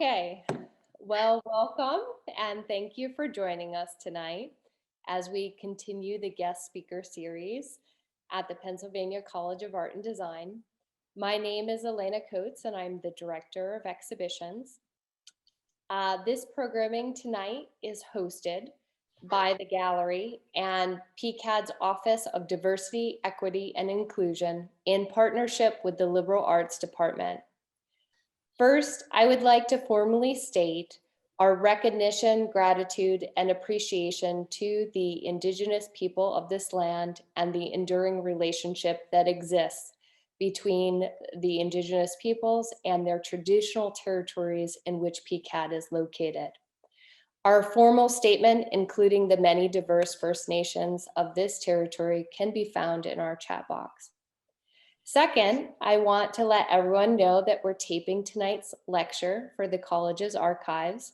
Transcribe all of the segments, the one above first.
Okay, well, welcome and thank you for joining us tonight as we continue the guest speaker series at the Pennsylvania College of Art and Design. My name is Elena Coates and I'm the Director of Exhibitions. This programming tonight is hosted by the gallery and PCA&D's Office of Diversity, Equity, and Inclusion in partnership with the Liberal Arts Department. First, I would like to formally state our recognition, gratitude, and appreciation to the Indigenous people of this land and the enduring relationship that exists between the Indigenous peoples and their traditional territories in which PCA&D is located. Our formal statement, including the many diverse First Nations of this territory, can be found in our chat box. Second, I want to let everyone know that we're taping tonight's lecture for the college's archives.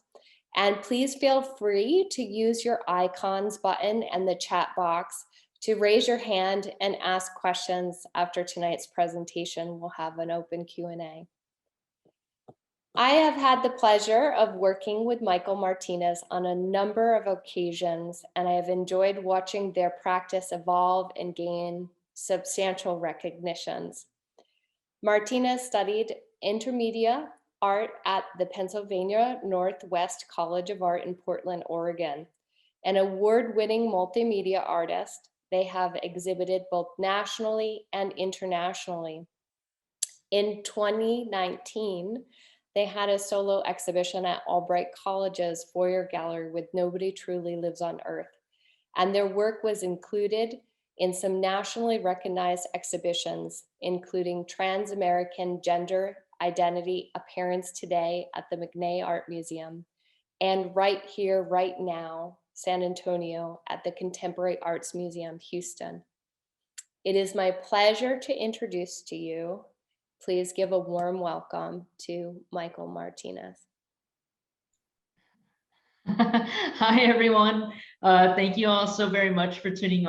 And please feel free to use your icons button and the chat box to raise your hand and ask questions after tonight's presentation. We'll have an open Q&A. I have had the pleasure of working with Michael Martínez on a number of occasions, and I have enjoyed watching their practice evolve and gain substantial recognitions. Martínez studied intermedia art at the Pennsylvania Northwest College of Art in Portland, Oregon. An award-winning multimedia artist, they have exhibited both nationally and internationally. In 2019, they had a solo exhibition at Albright College's foyer gallery with Nobody Truly Lives on Earth, and their work was included in some nationally recognized exhibitions, including Trans-American Gender Identity Appearance Today at the McNay Art Museum, and Right Here, Right Now, San Antonio at the Contemporary Arts Museum, Houston. It is my pleasure to introduce to you, please give a warm welcome to Michael Martínez. Hi, everyone. Thank you all so very much for tuning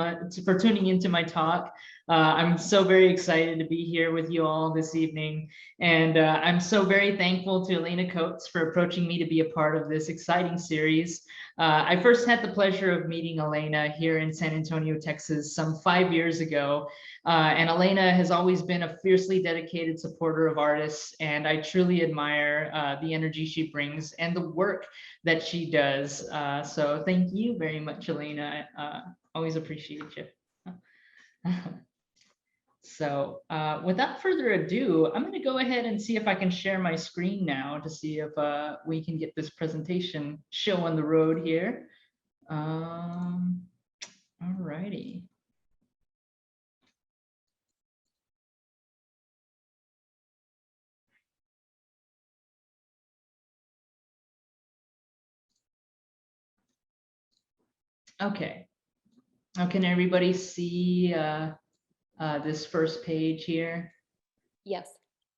into my talk. I'm so very excited to be here with you all this evening. And I'm so very thankful to Elena Coates for approaching me to be a part of this exciting series. I first had the pleasure of meeting Elena here in San Antonio, Texas, some 5 years ago. And Elena has always been a fiercely dedicated supporter of artists, and I truly admire the energy she brings and the work that she does. So thank you very much, Elena. Always appreciate you. So without further ado, I'm going to go ahead and see if I can share my screen now to see if we can get this presentation show on the road here. All righty. Okay. Now, can everybody see this first page here? Yes.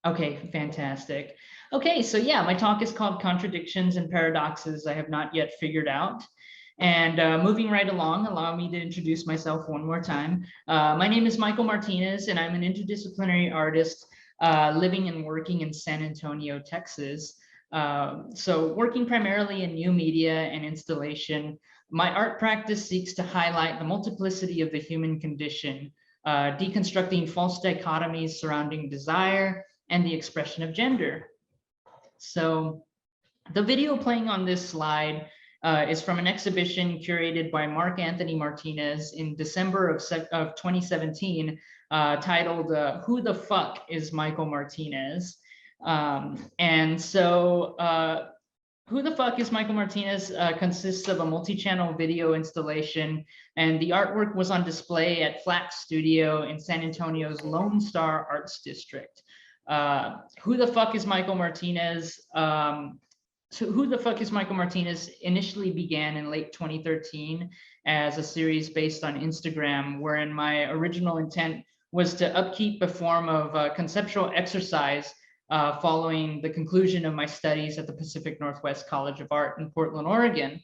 Okay, fantastic. Okay, so yeah, my talk is called Contradictions and Paradoxes I Have Not Yet Figured Out. And moving right along, allow me to introduce myself one more time. My name is Michael Martínez, and I'm an interdisciplinary artist living and working in San Antonio, Texas. So working primarily in new media and installation, my art practice seeks to highlight the multiplicity of the human condition, deconstructing false dichotomies surrounding desire and the expression of gender. So the video playing on this slide is from an exhibition curated by Marc-Anthony Martinez in December of 2017, titled Who the Fuck is Michael Martínez? And so Who the Fuck is Michael Martínez consists of a multi-channel video installation, and the artwork was on display at Flat Studio in San Antonio's Lone Star Arts District. Who the Fuck is Michael Martínez? So Who the Fuck is Michael Martínez initially began in late 2013 as a series based on Instagram, wherein my original intent was to upkeep a form of conceptual exercise following the conclusion of my studies at the Pacific Northwest College of Art in Portland, Oregon.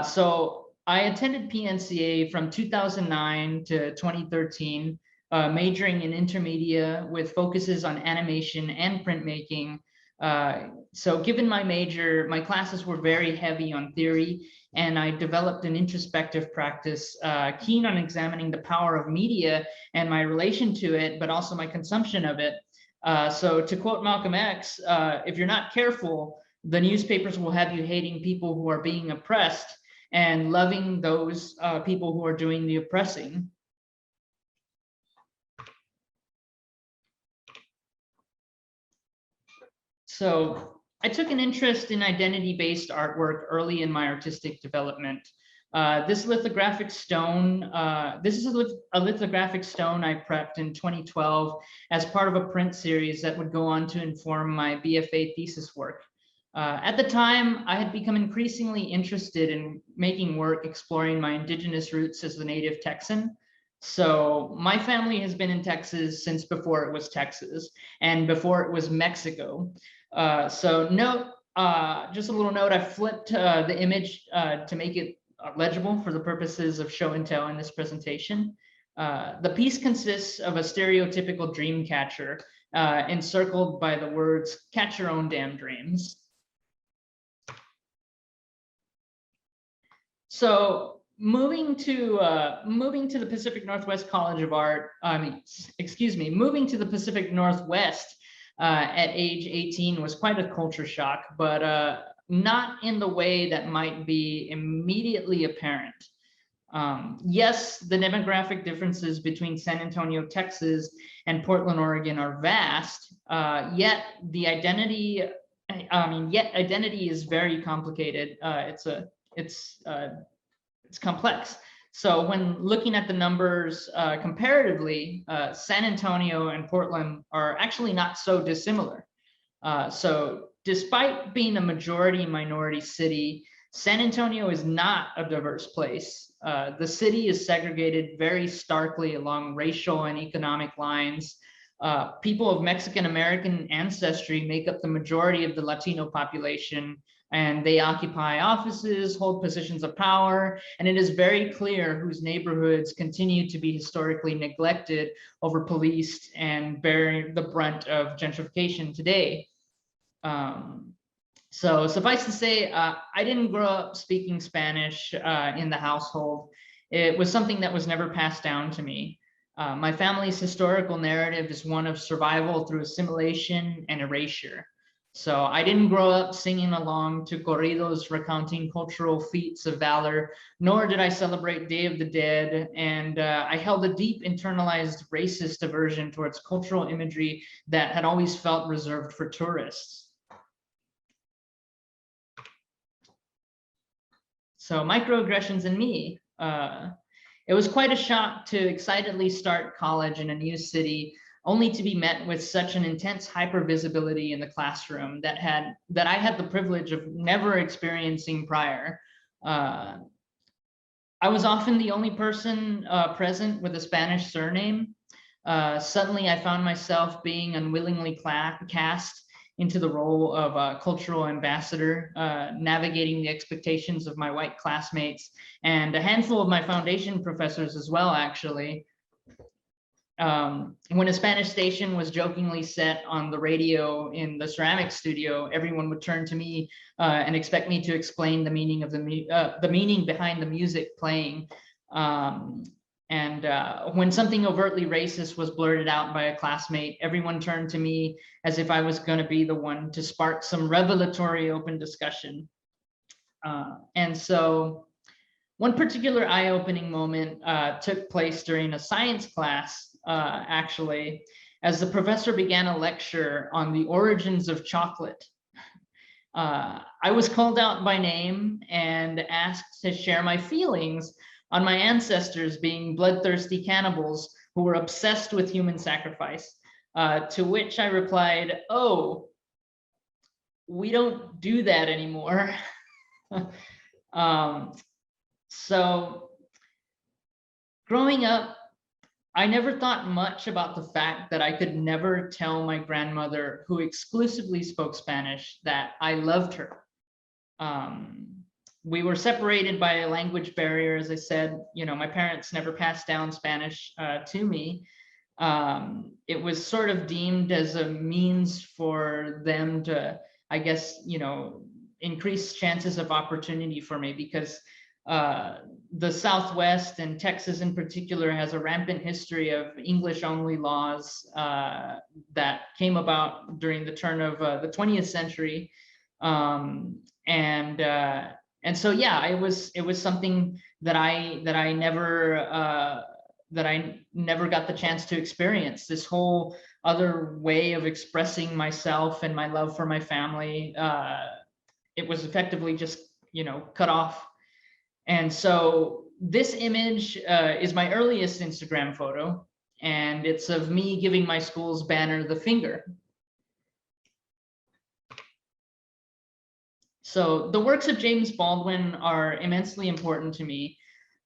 So I attended PNCA from 2009 to 2013, majoring in intermedia with focuses on animation and printmaking, So given my major, my classes were very heavy on theory, and I developed an introspective practice, keen on examining the power of media and my relation to it, but also my consumption of it. So to quote Malcolm X, if you're not careful, the newspapers will have you hating people who are being oppressed and loving those people who are doing the oppressing. So I took an interest in identity-based artwork early in my artistic development. This lithographic stone, this is a lithographic stone I prepped in 2012 as part of a print series that would go on to inform my BFA thesis work. At the time, I had become increasingly interested in making work exploring my indigenous roots as a native Texan. So my family has been in Texas since before it was Texas and before it was Mexico. So note, just a little note, I flipped the image to make it legible for the purposes of show and tell in this presentation. The piece consists of a stereotypical dream catcher encircled by the words, "Catch your own damn dreams." So moving to the Pacific Northwest College of Art, moving to the Pacific Northwest at age 18 was quite a culture shock, but not in the way that might be immediately apparent. Yes, the demographic differences between San Antonio, Texas, and Portland, Oregon are vast, yet identity is very complicated. It's complex. So when looking at the numbers comparatively, San Antonio and Portland are actually not so dissimilar. So despite being a majority minority city, San Antonio is not a diverse place. The city is segregated very starkly along racial and economic lines. People of Mexican American ancestry make up the majority of the Latino population, and they occupy offices, hold positions of power, and it is very clear whose neighborhoods continue to be historically neglected, over-policed, and bear the brunt of gentrification today. So suffice to say, I didn't grow up speaking Spanish in the household. It was something that was never passed down to me. My family's historical narrative is one of survival through assimilation and erasure. So I didn't grow up singing along to corridos recounting cultural feats of valor, nor did I celebrate Day of the Dead. And I held a deep internalized racist aversion towards cultural imagery that had always felt reserved for tourists. So microaggressions in me. It was quite a shock to excitedly start college in a new city, only to be met with such an intense hypervisibility in the classroom that I had the privilege of never experiencing prior. I was often the only person present with a Spanish surname. Suddenly I found myself being unwillingly cast into the role of a cultural ambassador, navigating the expectations of my white classmates and a handful of my foundation professors as well, actually. When a Spanish station was jokingly set on the radio in the ceramic studio, everyone would turn to me and expect me to explain the meaning of the meaning behind the music playing. When something overtly racist was blurted out by a classmate, everyone turned to me as if I was going to be the one to spark some revelatory open discussion. And so one particular eye-opening moment took place during a science class, actually, as the professor began a lecture on the origins of chocolate. I was called out by name and asked to share my feelings on my ancestors being bloodthirsty cannibals who were obsessed with human sacrifice, to which I replied, "Oh, we don't do that anymore." So growing up, I never thought much about the fact that I could never tell my grandmother, who exclusively spoke Spanish, that I loved her. We were separated by a language barrier, as I said. You know, my parents never passed down Spanish to me. it was sort of deemed as a means for them to, I guess, you know, increase chances of opportunity for me, because the Southwest and Texas in particular has a rampant history of English only laws that came about during the turn of the 20th century. And so, yeah, it was something that I never got the chance to experience. This whole other way of expressing myself and my love for my family, it was effectively just, you know, cut off. And so this image is my earliest Instagram photo, and it's of me giving my school's banner the finger. So the works of James Baldwin are immensely important to me.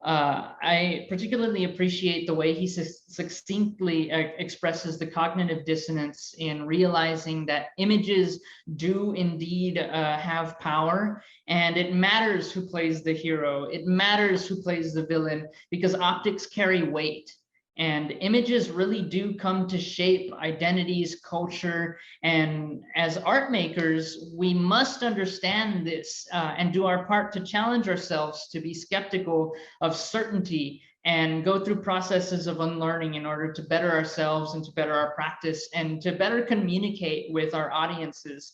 I particularly appreciate the way he succinctly expresses the cognitive dissonance in realizing that images do indeed have power, and it matters who plays the hero. It matters who plays the villain, because optics carry weight. And images really do come to shape identities, culture, and as art makers, we must understand this and do our part to challenge ourselves to be skeptical of certainty and go through processes of unlearning in order to better ourselves and to better our practice and to better communicate with our audiences.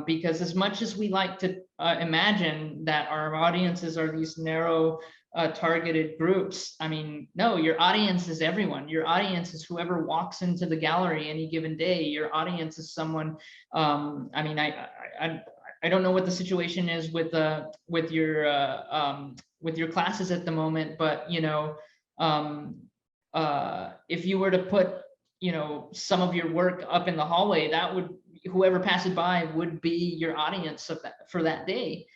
Because as much as we like to imagine that our audiences are these narrow, targeted groups, I mean, no, your audience is everyone. Your audience is whoever walks into the gallery any given day. Your audience is someone, I mean, I don't know what the situation is with your classes at the moment, but you know, if you were to put, you know, some of your work up in the hallway, that would, whoever passes by would be your audience of that, for that day.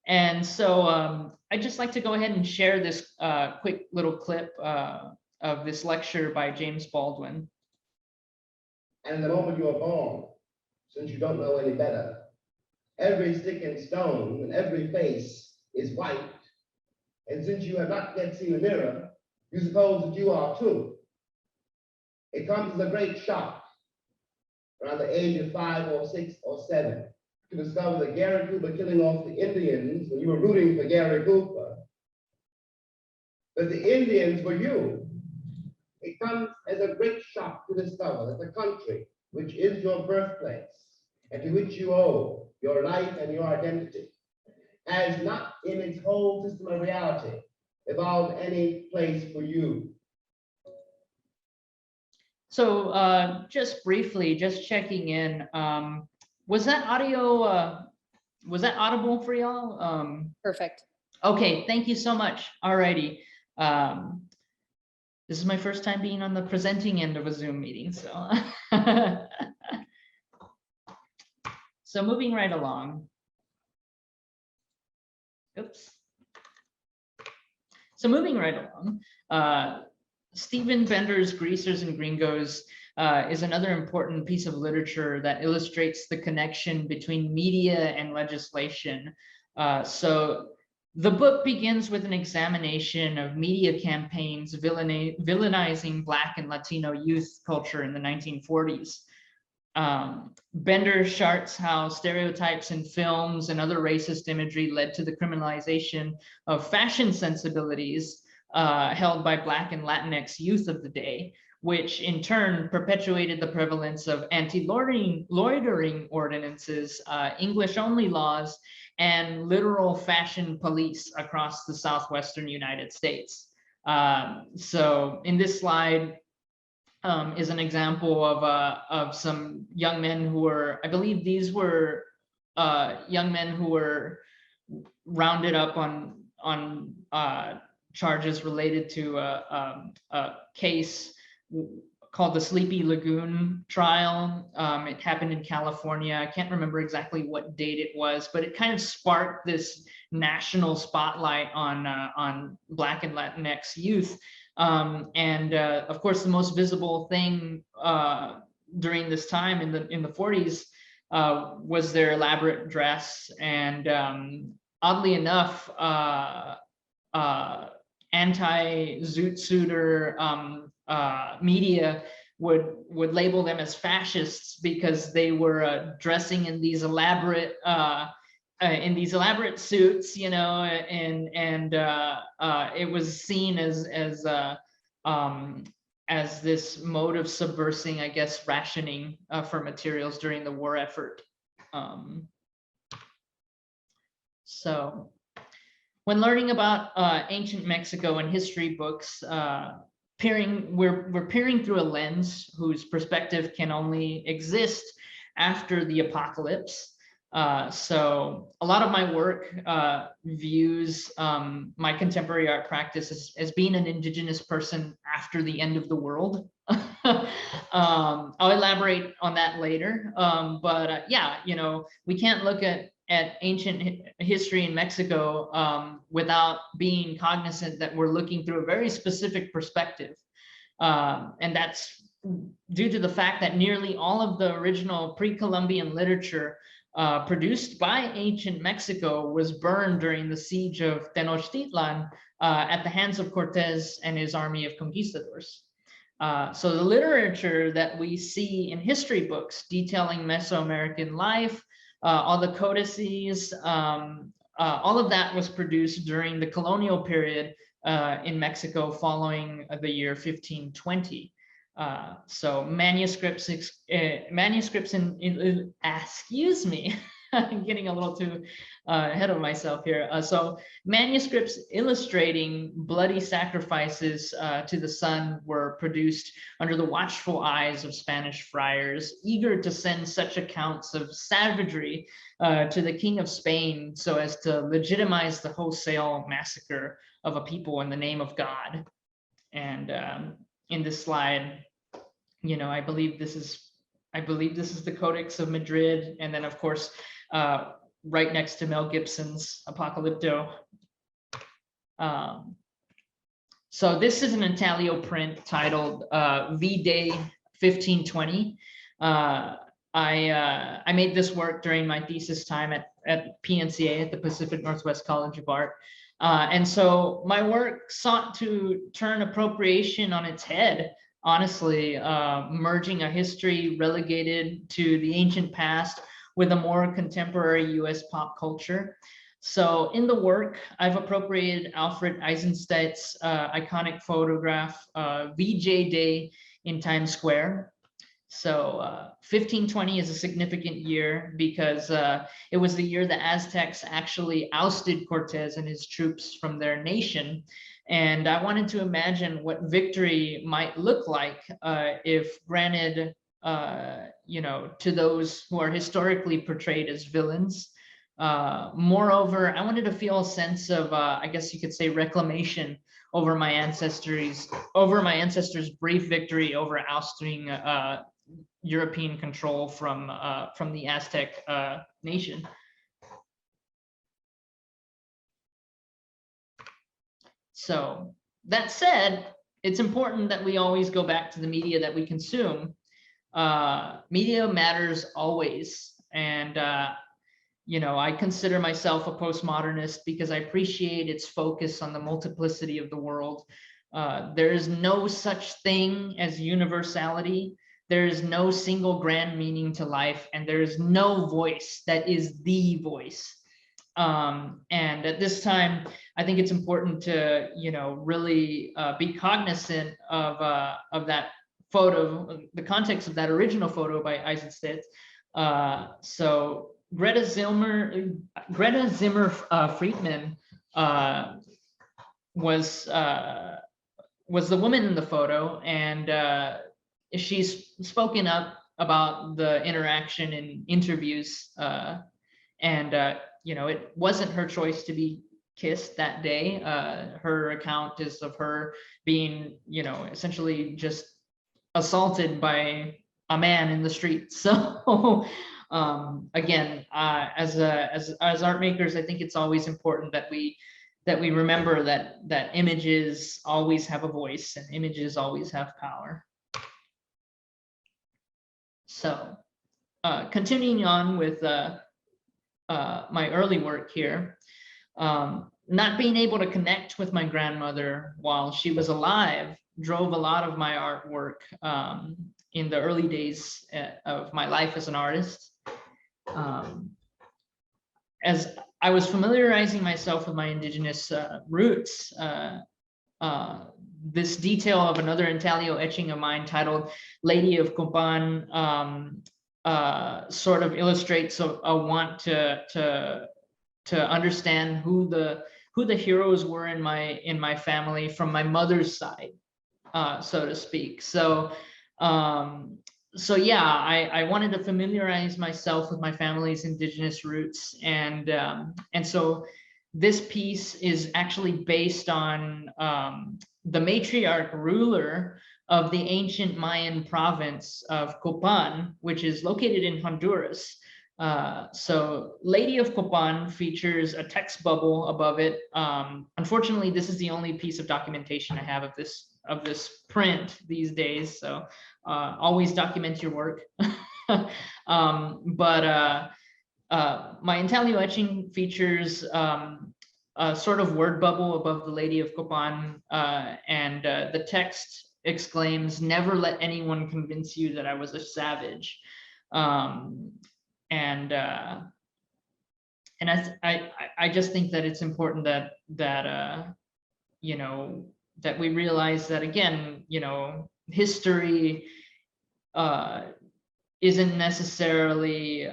And so I'd just like to go ahead and share this quick little clip of this lecture by James Baldwin. And the moment you are born, since you don't know any better, every stick and stone and every face is white. And since you have not yet seen a mirror, you suppose that you are too. It comes as a great shock around the age of 5 or 6 or 7. To discover that Gary Cooper killing off the Indians when you were rooting for Gary Cooper, that the Indians were you. It comes as a great shock to discover that the country, which is your birthplace and to which you owe your life and your identity, has not in its whole system of reality evolved any place for you. So just briefly, just checking in, was that audio, was that audible for y'all? Perfect. Okay, thank you so much. Alrighty. This is my first time being on the presenting end of a Zoom meeting, so. So moving right along. Oops. So moving right along, Stephen Bender's Greasers and Gringos is another important piece of literature that illustrates the connection between media and legislation. So the book begins with an examination of media campaigns villainizing Black and Latino youth culture in the 1940s. Bender charts how stereotypes in films and other racist imagery led to the criminalization of fashion sensibilities held by Black and Latinx youth of the day, which in turn perpetuated the prevalence of anti-loitering ordinances, English-only laws, and literal fashion police across the southwestern United States. So in this slide is an example of some young men who were, I believe these were young men who were rounded up on charges related to a case called the Sleepy Lagoon trial. It happened in California. I can't remember exactly what date it was, but it kind of sparked this national spotlight on Black and Latinx youth. Of course, the most visible thing during this time in the 40s was their elaborate dress, and oddly enough, anti-zoot suiter media would label them as fascists because they were dressing in these elaborate suits, you know, and it was seen as this mode of subversing, I guess, rationing for materials during the war effort. So when learning about ancient Mexico and history books, we're peering through a lens whose perspective can only exist after the apocalypse. So a lot of my work views my contemporary art practice as being an indigenous person after the end of the world. I'll elaborate on that later. But yeah, you know, we can't look at ancient history in Mexico without being cognizant that we're looking through a very specific perspective. And that's due to the fact that nearly all of the original pre-Columbian literature produced by ancient Mexico was burned during the siege of Tenochtitlan at the hands of Cortés and his army of conquistadors. So the literature that we see in history books detailing Mesoamerican life, all the codices, all of that was produced during the colonial period in Mexico following the year 1520. So manuscripts excuse me, I'm getting a little too ahead of myself here. So manuscripts illustrating bloody sacrifices to the sun were produced under the watchful eyes of Spanish friars, eager to send such accounts of savagery to the King of Spain so as to legitimize the wholesale massacre of a people in the name of God. And in this slide, you know, I believe this is the Codex of Madrid, and then of course, right next to Mel Gibson's Apocalypto. So this is an intaglio print titled V-Day 1520. I made this work during my thesis time at PNCA, at the Pacific Northwest College of Art. And so my work sought to turn appropriation on its head, honestly, merging a history relegated to the ancient past with a more contemporary US pop culture. So in the work, I've appropriated Alfred Eisenstadt's iconic photograph, VJ Day in Times Square. So 1520 is a significant year because it was the year the Aztecs actually ousted Cortés and his troops from their nation. And I wanted to imagine what victory might look like if granted, you know, to those who are historically portrayed as villains. Moreover, I wanted to feel a sense of, I guess you could say, reclamation over my ancestors' brief victory over ousting European control from the Aztec nation. So that said, it's important that we always go back to the media that we consume. Media matters always, and you know, I consider myself a postmodernist because I appreciate its focus on the multiplicity of the world. There is no such thing as universality. There is no single grand meaning to life, and there is no voice that is the voice. And at this time, I think it's important to, you know, really be cognizant of that photo, the context of that original photo by Eisenstadt. So Greta Zimmer Friedman was the woman in the photo, and she's spoken up about the interaction in interviews, and you know, it wasn't her choice to be kissed that day. Her account is of her being, you know, essentially just assaulted by a man in the street. So again, as art makers, I think it's always important that we remember that images always have a voice and images always have power. So continuing on with my early work here, not being able to connect with my grandmother while she was alive drove a lot of my artwork. in the early days of my life as an artist. As I was familiarizing myself with my indigenous roots, this detail of another intaglio etching of mine titled Lady of Copan sort of illustrates a want to understand who the heroes were in my family from my mother's side, so to speak. So yeah, I wanted to familiarize myself with my family's indigenous roots, and so this piece is actually based on the matriarch ruler of the ancient Mayan province of Copan, which is located in Honduras. So Lady of Copan features a text bubble above it. Unfortunately, this is the only piece of documentation I have of this print these days. So always document your work. My intaglio etching features a sort of word bubble above the Lady of Copan, and the text exclaims, "Never let anyone convince you that I was a savage." And I just think that it's important that you know, that we realize that, again, you know, history isn't necessarily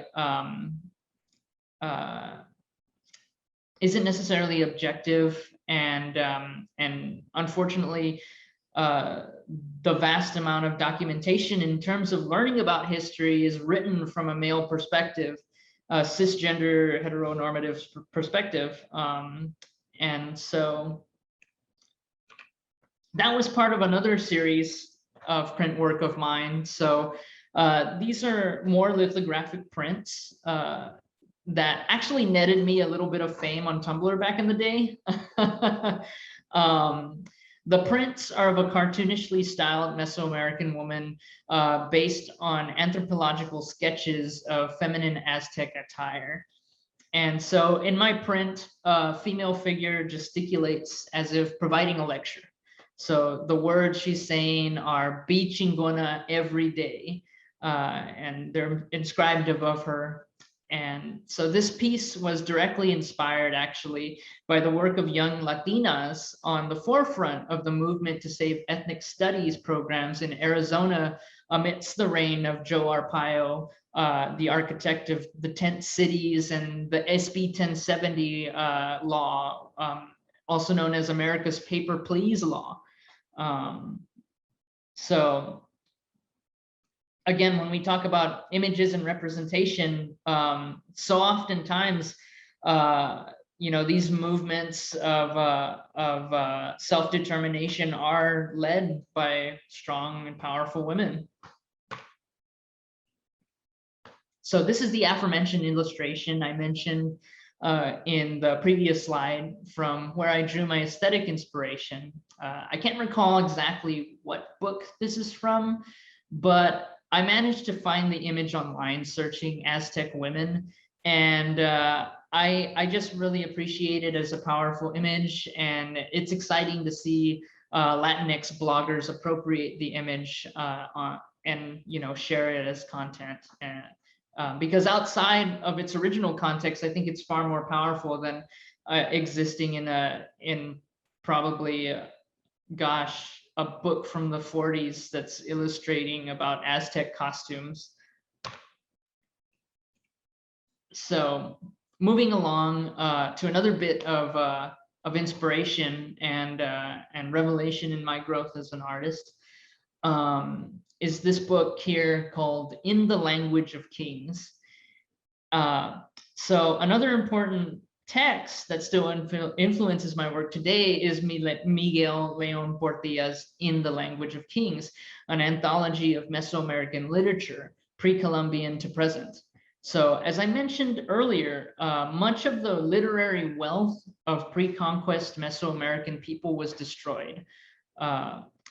objective, and unfortunately the vast amount of documentation in terms of learning about history is written from a male perspective, cisgender heteronormative perspective, and so that was part of another series of print work of mine. So these are more lithographic prints that actually netted me a little bit of fame on Tumblr back in the day. The prints are of a cartoonishly styled Mesoamerican woman based on anthropological sketches of feminine Aztec attire. And so in my print, a female figure gesticulates as if providing a lecture. So the words she's saying are "Be chingona every day," and they're inscribed above her. And so this piece was directly inspired, actually, by the work of young Latinas on the forefront of the movement to save ethnic studies programs in Arizona amidst the reign of Joe Arpaio, the architect of the tent cities and the SB 1070 law, also known as America's Paper Please law. So again, when we talk about images and representation, so oftentimes, you know, these movements of self-determination are led by strong and powerful women. So this is the aforementioned illustration I mentioned in the previous slide, from where I drew my aesthetic inspiration. I can't recall exactly what book this is from, but I managed to find the image online searching Aztec women, and I just really appreciate it as a powerful image, and it's exciting to see Latinx bloggers appropriate the image and, you know, share it as content. And because outside of its original context, I think it's far more powerful than existing in probably gosh, a book from the 40s that's illustrating about Aztec costumes. So moving along to another bit of inspiration and revelation in my growth as an artist is this book here called In the Language of Kings. So another important text that still influences my work today is Miguel León Portilla's In the Language of Kings, an anthology of Mesoamerican literature, pre-Columbian to present. So as I mentioned earlier, much of the literary wealth of pre-conquest Mesoamerican people was destroyed.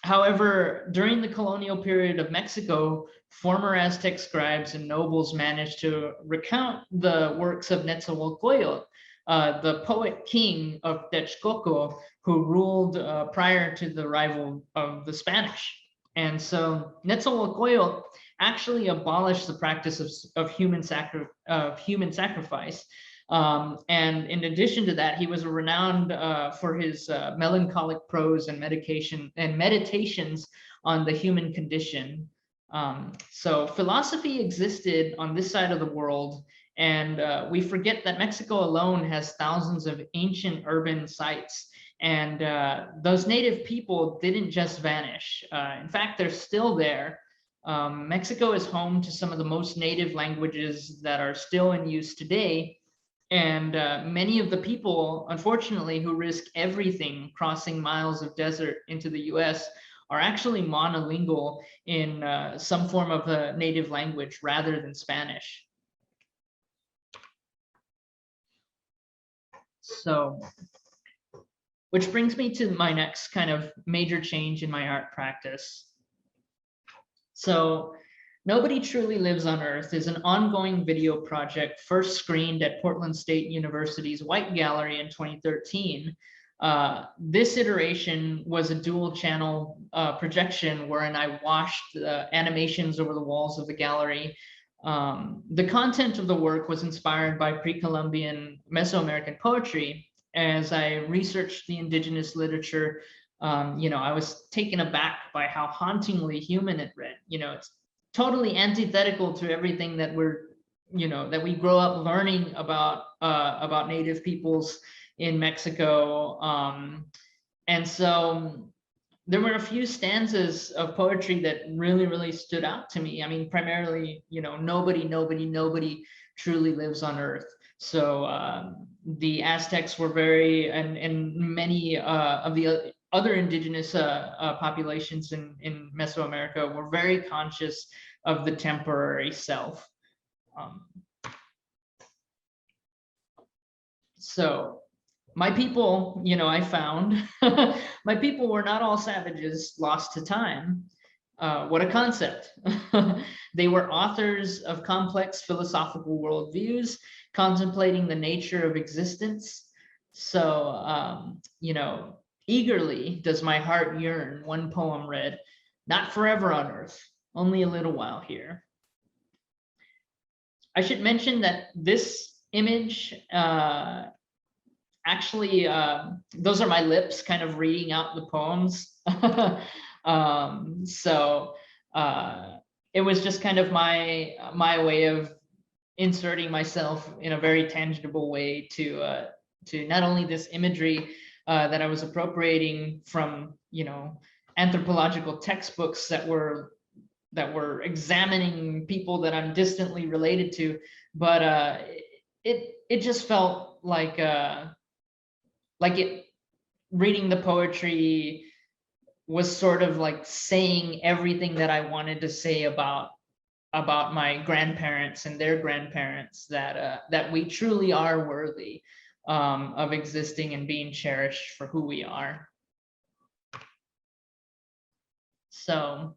However, during the colonial period of Mexico, former Aztec scribes and nobles managed to recount the works of Netzahualcoyotl, the poet king of Texcoco, who ruled prior to the arrival of the Spanish. And so Nezahualcóyotl actually abolished the practice of human sacrifice. And in addition to that, he was renowned for his melancholic prose and meditations on the human condition. So philosophy existed on this side of the world, and we forget that Mexico alone has thousands of ancient urban sites. And those native people didn't just vanish. In fact, they're still there. Mexico is home to some of the most native languages that are still in use today. And many of the people, unfortunately, who risk everything crossing miles of desert into the US are actually monolingual in some form of a native language rather than Spanish. So, which brings me to my next kind of major change in my art practice. So, Nobody Truly Lives on Earth is an ongoing video project first screened at Portland State University's White Gallery in 2013. This iteration was a dual channel projection wherein I washed animations over the walls of the gallery. The content of the work was inspired by pre-Columbian Mesoamerican poetry. As I researched the indigenous literature, I was taken aback by how hauntingly human it read. It's totally antithetical to everything that that we grow up learning about native peoples in Mexico. And so there were a few stanzas of poetry that really, really stood out to me. I mean, primarily, nobody truly lives on Earth. So the Aztecs were and many of the other indigenous populations in Mesoamerica were very conscious of the temporary self. So my people, I found my people were not all savages lost to time. What a concept. They were authors of complex philosophical worldviews, contemplating the nature of existence. So, eagerly does my heart yearn, one poem read, not forever on earth, only a little while here. I should mention that this image, actually, those are my lips kind of reading out the poems. So it was just kind of my way of inserting myself in a very tangible way to not only this imagery that I was appropriating from, anthropological textbooks that were examining people that I'm distantly related to, but it just felt like reading the poetry was sort of like saying everything that I wanted to say about my grandparents and their grandparents, that we truly are worthy of existing and being cherished for who we are. So,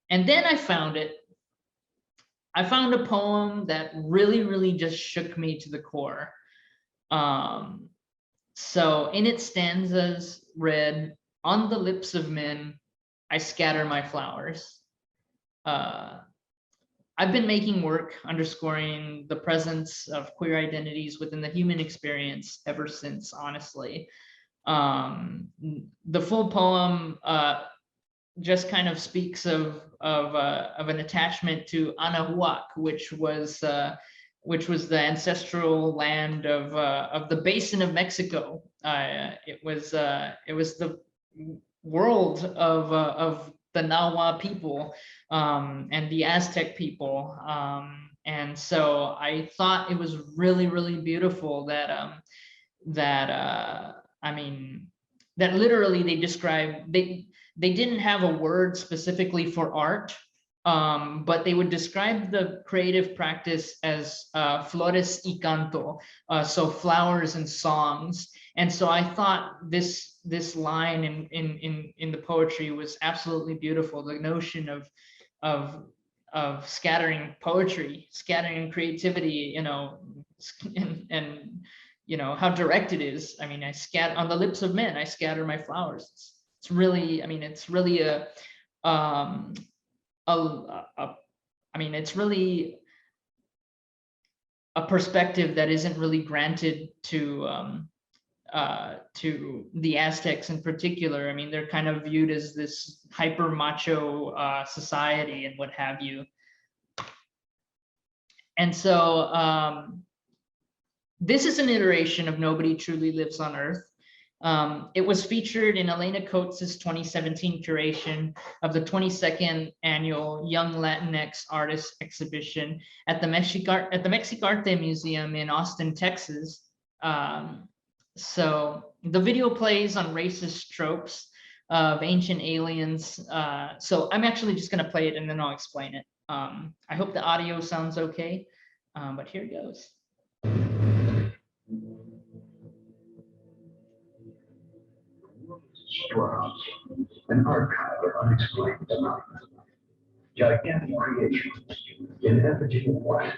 and then I found a poem that really, really just shook me to the core. So in its stanzas read, on the lips of men, I scatter my flowers. I've been making work underscoring the presence of queer identities within the human experience ever since, honestly. The full poem just kind of speaks of an attachment to Anahuac, which was the ancestral land of the basin of Mexico. It was the world of the Nahua people and the Aztec people, and so I thought it was really, really beautiful that literally they described, they didn't have a word specifically for art, but they would describe the creative practice as flores y canto, so flowers and songs. And so I thought this line in the poetry was absolutely beautiful. The notion of scattering poetry, scattering creativity, and how direct it is. I mean, I scatter on the lips of men, I scatter my flowers. It's really, it's really I mean, it's really a perspective that isn't really granted to the Aztecs in particular. I mean, they're kind of viewed as this hyper macho society and what have you. And so this is an iteration of Nobody Truly Lives on Earth. It was featured in Elena Coates' 2017 curation of the 22nd annual Young Latinx Artists Exhibition at the Mexicarte Museum in Austin, Texas. So the video plays on racist tropes of ancient aliens. So I'm actually just going to play it and then I'll explain it. I hope the audio sounds okay, but here goes. Storehouse, an archive of unexplained phenomena. Gigantic creations in effigy of what?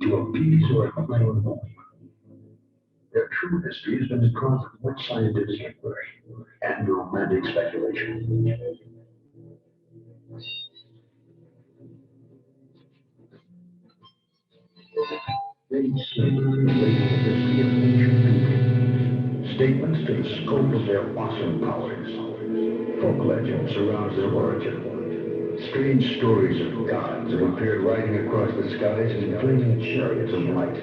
To appease or acclaim. Their true history has been the cause of much scientific inquiry and romantic speculation. They say relate the history of ancient people. Statements to the scope of their awesome powers. Folk legends surround their origin. Strange stories of gods have appeared riding across the skies in flaming chariots of light.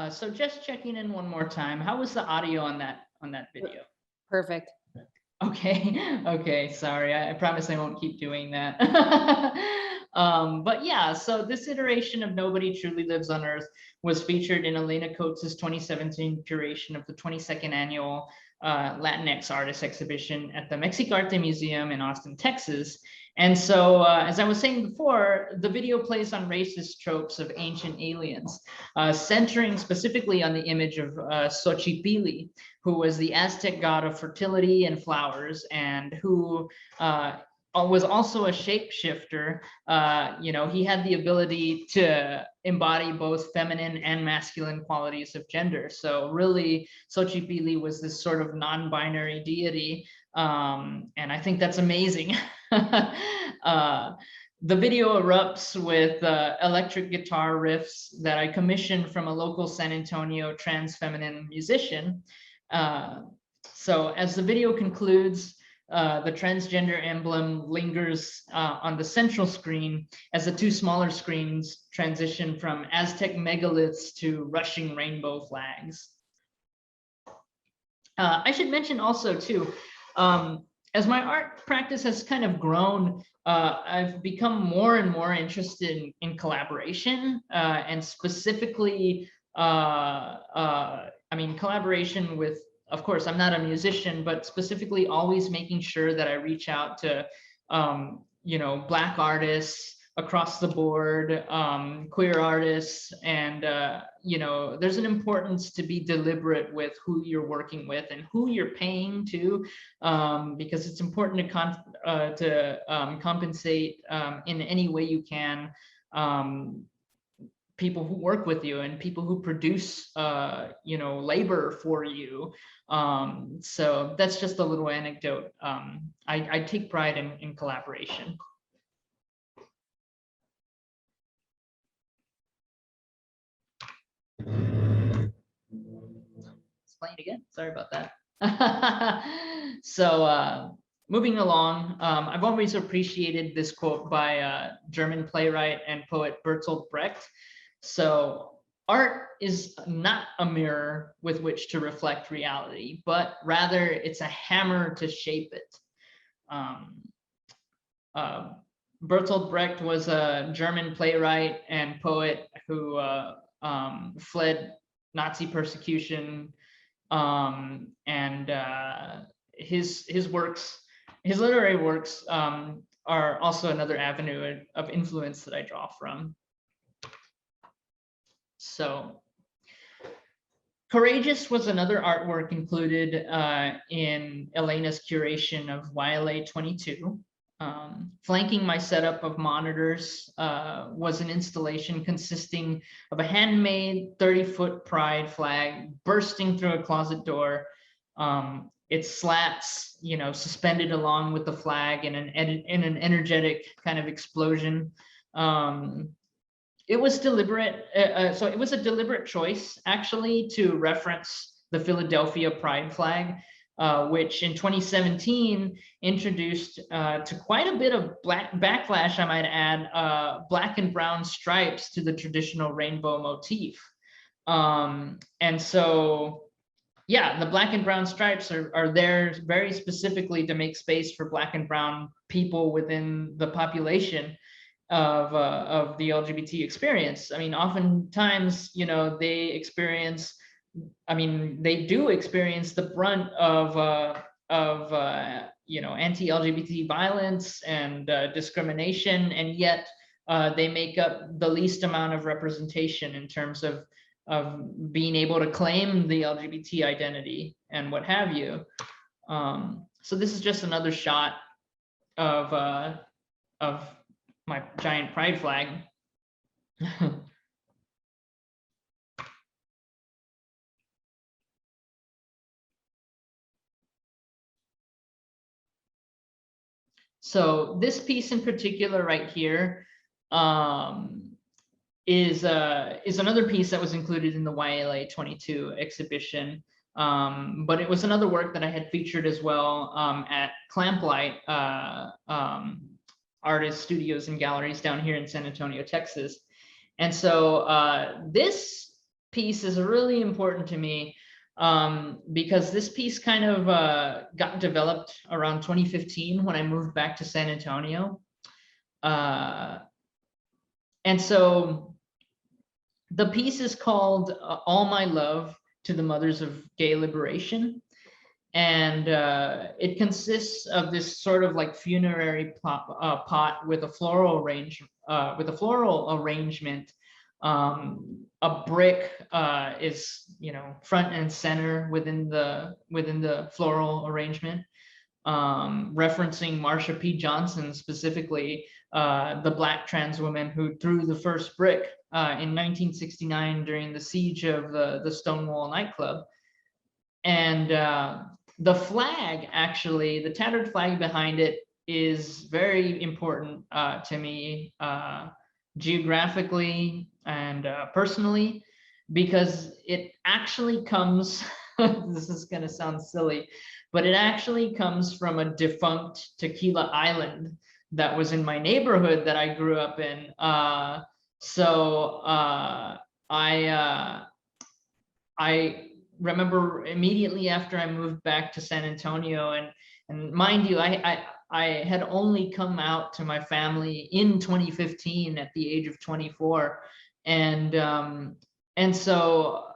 So just checking in one more time. How was the audio on that video? Perfect. Okay, okay, sorry. I promise I won't keep doing that. But yeah, so this iteration of Nobody Truly Lives on Earth was featured in Elena Coates' 2017 curation of the 22nd annual Latinx Artists Exhibition at the Mexicarte Museum in Austin, Texas. And so, as I was saying before, the video plays on racist tropes of ancient aliens, centering specifically on the image of Xochipilli, who was the Aztec god of fertility and flowers, and who was also a shapeshifter. You know, he had the ability to embody both feminine and masculine qualities of gender. So really, Xochipilli was this sort of non-binary deity, and I think that's amazing. The video erupts with electric guitar riffs that I commissioned from a local San Antonio trans feminine musician. So as the video concludes, the transgender emblem lingers on the central screen as the two smaller screens transition from Aztec megaliths to rushing rainbow flags. I should mention also too, as my art practice has kind of grown, I've become more and more interested in collaboration, and specifically, I mean, collaboration with, of course, I'm not a musician, but specifically always making sure that I reach out to, you know, Black artists across the board, queer artists, and you know, there's an importance to be deliberate with who you're working with and who you're paying to, because it's important to compensate in any way you can people who work with you and people who produce you know, labor for you. So that's just a little anecdote. I take pride in collaboration. Explain it again. Sorry about that. So moving along, I've always appreciated this quote by German playwright and poet Bertolt Brecht. So art is not a mirror with which to reflect reality, but rather it's a hammer to shape it. Bertolt Brecht was a German playwright and poet who fled Nazi persecution, and his literary works are also another avenue of influence that I draw from. So Courageous was another artwork included in Elena's curation of YLA 22. Flanking my setup of monitors was an installation consisting of a handmade 30-foot pride flag bursting through a closet door. Its slats, you know, suspended along with the flag in an energetic kind of explosion. It was deliberate. So it was a deliberate choice, actually, to reference the Philadelphia Pride flag, which in 2017 introduced to quite a bit of backlash, I might add, black and brown stripes to the traditional rainbow motif. And so, yeah, the black and brown stripes are there very specifically to make space for black and brown people within the population of the LGBT experience. I mean, oftentimes, you know, they experience, I mean, they do experience the brunt of you know, anti-LGBT violence and discrimination, and yet they make up the least amount of representation in terms of being able to claim the LGBT identity and what have you. So this is just another shot of my giant pride flag. So this piece in particular right here is another piece that was included in the YLA 22 exhibition. But it was another work that I had featured as well at Clamplight artist studios and galleries down here in San Antonio, Texas. And so this piece is really important to me because this piece kind of got developed around 2015 when I moved back to San Antonio. And so the piece is called All My Love to the Mothers of Gay Liberation. And it consists of this sort of like funerary pot with a floral arrangement. A brick is, you know, front and center within the floral arrangement, referencing Marsha P. Johnson, specifically the Black trans woman who threw the first brick in 1969 during the siege of the Stonewall nightclub. And the flag, actually, the tattered flag behind it, is very important to me geographically and personally, because it actually comes, this is going to sound silly, but it actually comes from a defunct tequila island that was in my neighborhood that I grew up in. So I remember immediately after I moved back to San Antonio, and mind you, I had only come out to my family in 2015 at the age of 24. And so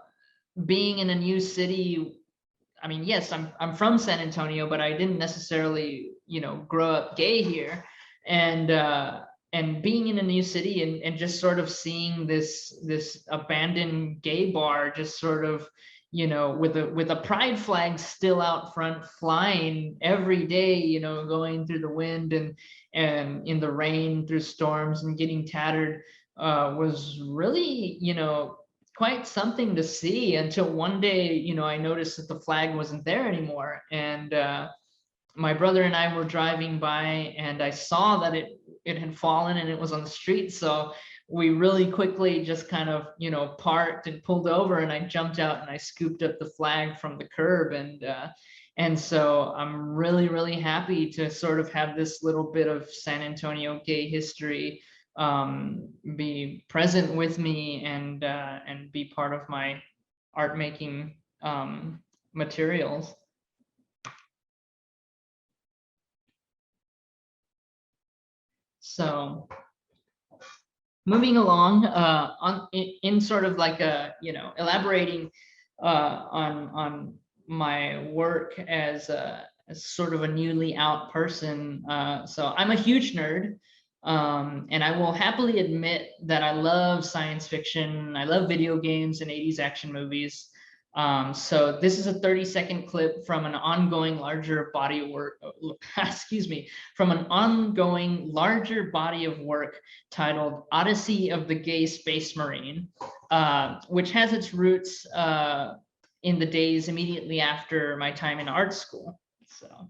being in a new city, I mean, yes, I'm from San Antonio, but I didn't necessarily, you know, grow up gay here. And being in a new city and just sort of seeing this abandoned gay bar just sort of, you know, with a pride flag still out front, flying every day, you know, going through the wind and in the rain, through storms, and getting tattered, was really, you know, quite something to see, until one day, you know, I noticed that the flag wasn't there anymore. And my brother and I were driving by, and I saw that it had fallen and it was on the street. So we really quickly just kind of, you know, parked and pulled over, and I jumped out and I scooped up the flag from the curb. And so I'm really, really happy to sort of have this little bit of San Antonio gay history be present with me and be part of my art making materials. So moving along in sort of like a, you know, elaborating on my work as sort of a newly out person. So I'm a huge nerd, and I will happily admit that I love science fiction. I love video games and 80s action movies. So this is a 30-second clip from an ongoing larger body of work, excuse me, from an ongoing larger body of work titled Odyssey of the Gay Space Marine, which has its roots in the days immediately after my time in art school. So.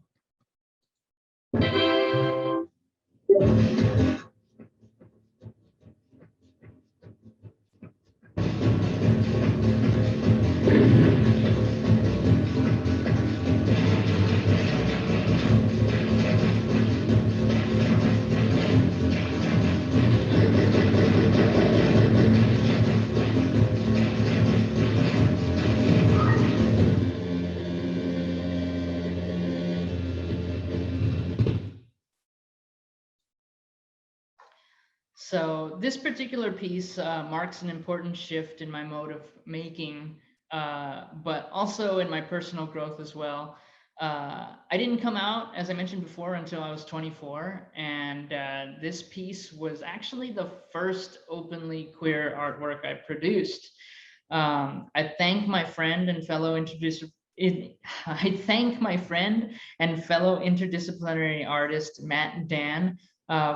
So this particular piece marks an important shift in my mode of making, but also in my personal growth as well. I didn't come out, as I mentioned before, until I was 24, and this piece was actually the first openly queer artwork I produced. I thank my friend and fellow interdisciplinary artist Matt Dan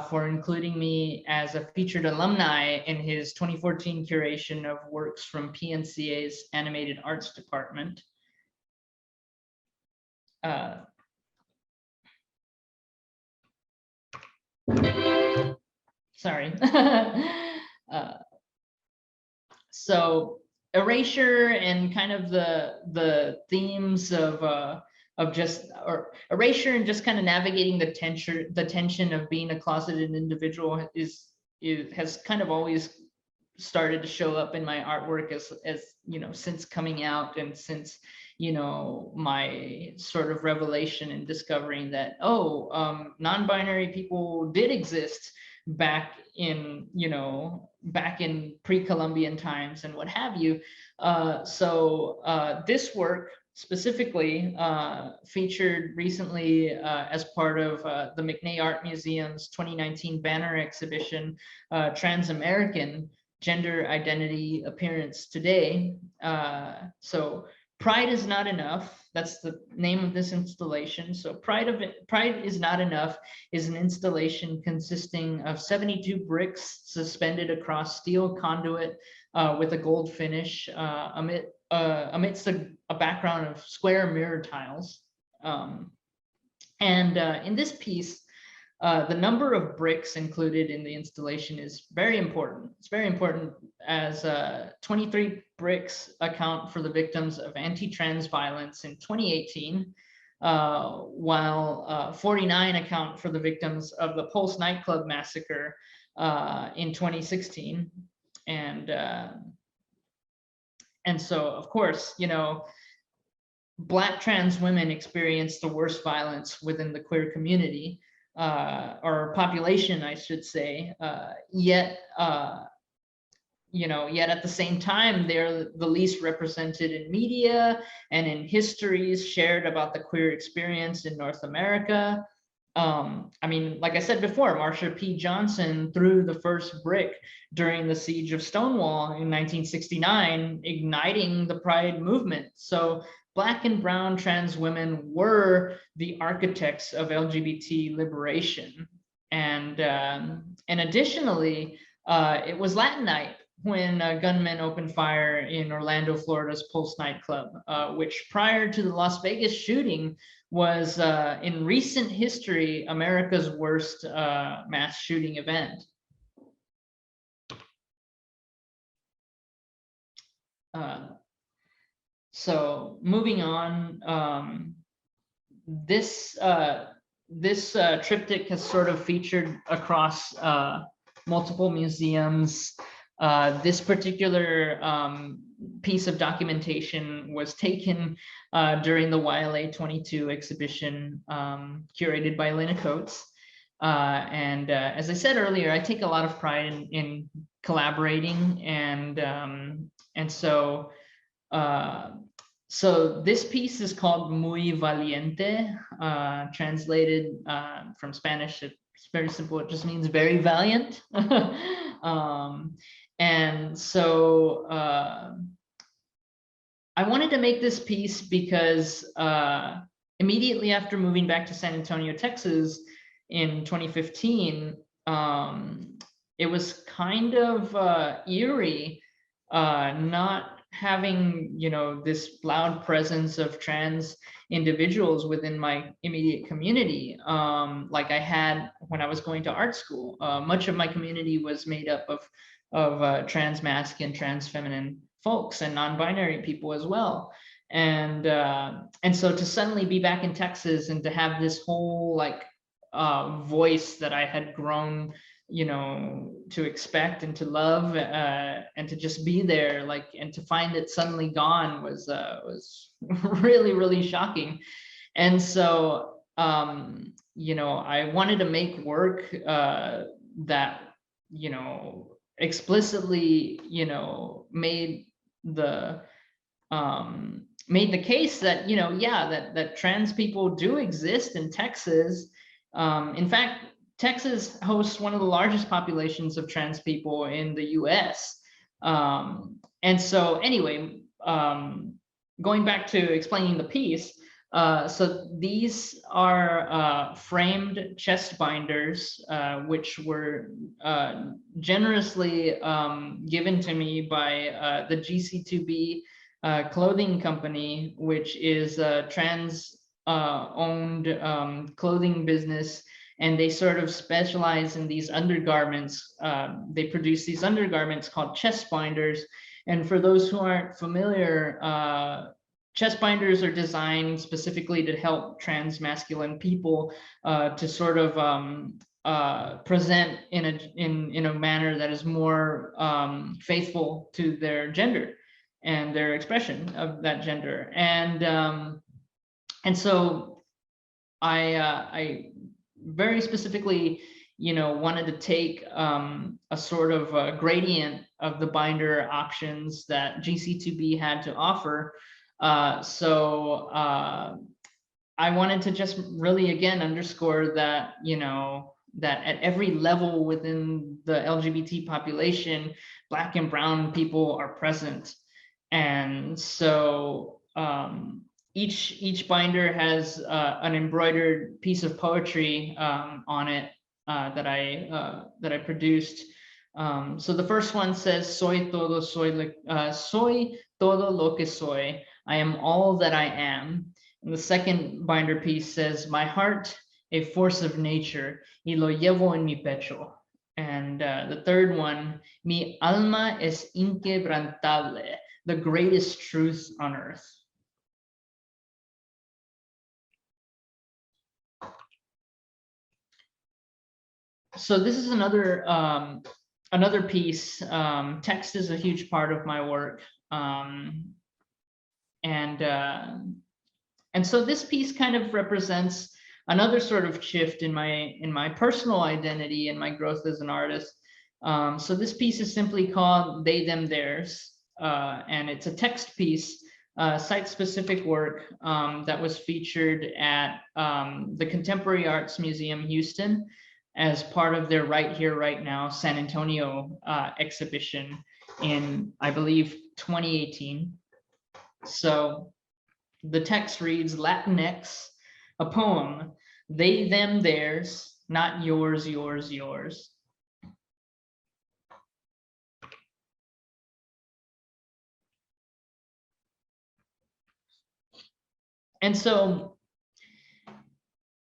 for including me as a featured alumni in his 2014 curation of works from PNCA's Animated Arts Department. Sorry. So erasure and kind of the themes of erasure and just kind of navigating the tension of being a closeted individual has kind of always started to show up in my artwork as you know, since coming out, and since, you know, my sort of revelation and discovering that, non-binary people did exist back in, you know, back in pre-Columbian times and what have you. So this work specifically featured recently as part of the McNay Art Museum's 2019 banner exhibition, Trans-American, Gender Identity Appearance Today. So Pride is Not Enough, that's the name of this installation. So Pride is Not Enough is an installation consisting of 72 bricks suspended across steel conduit with a gold finish amidst a background of square mirror tiles. In this piece, the number of bricks included in the installation is very important. It's very important as 23 bricks account for the victims of anti-trans violence in 2018, while 49 account for the victims of the Pulse nightclub massacre in 2016. And so, of course, you know, Black trans women experience the worst violence within the queer community. Or population, I should say, yet at the same time, they're the least represented in media and in histories shared about the queer experience in North America. I mean, like I said before, Marsha P. Johnson threw the first brick during the siege of Stonewall in 1969, igniting the Pride movement. So Black and brown trans women were the architects of LGBT liberation. And additionally, it was Latin night when gunmen opened fire in Orlando, Florida's Pulse nightclub, which prior to the Las Vegas shooting was in recent history America's worst mass shooting event. So moving on, this triptych has sort of featured across multiple museums. This particular piece of documentation was taken during the YLA 22 exhibition curated by Lena Coates. As I said earlier, I take a lot of pride in collaborating, and so this piece is called Muy Valiente, translated from Spanish. It's very simple. It just means very valiant. And so I wanted to make this piece because immediately after moving back to San Antonio, Texas in 2015, it was kind of eerie not having, you know, this loud presence of trans individuals within my immediate community, like I had when I was going to art school. Much of my community was made up of trans masculine, trans feminine folks and non-binary people as well. And so to suddenly be back in Texas and to have this whole like voice that I had grown, you know, to expect and to love, and to just be there, like, and to find it suddenly gone was really, really shocking. And so, you know, I wanted to make work that, you know, explicitly, you know, made the case that, you know, yeah, that trans people do exist in Texas. In fact, Texas hosts one of the largest populations of trans people in the US. And so anyway, going back to explaining the piece, so these are framed chest binders, which were generously given to me by the GC2B clothing company, which is a trans owned clothing business. And they sort of specialize in these undergarments. They produce these undergarments called chest binders. And for those who aren't familiar, chest binders are designed specifically to help trans masculine people to sort of present in a manner that is more faithful to their gender and their expression of that gender. And so I very specifically, you know, wanted to take a sort of a gradient of the binder options that GC2B had to offer. So I wanted to just really, again, underscore that, you know, that at every level within the LGBT population, Black and brown people are present. And so each binder has an embroidered piece of poetry on it that I produced. So the first one says, soy todo lo que soy. I am all that I am. And the second binder piece says, my heart, a force of nature, y lo llevo en mi pecho. And the third one, mi alma es inquebrantable, the greatest truth on earth. So this is another piece. Text is a huge part of my work, and so this piece kind of represents another sort of shift in my personal identity and my growth as an artist. So this piece is simply called They, Them, Theirs, and it's a text piece, site-specific work that was featured at the Contemporary Arts Museum Houston as part of their Right Here, Right Now San Antonio exhibition in, I believe, 2018. So the text reads, Latinx, a poem, they, them, theirs, not yours, yours, yours. And so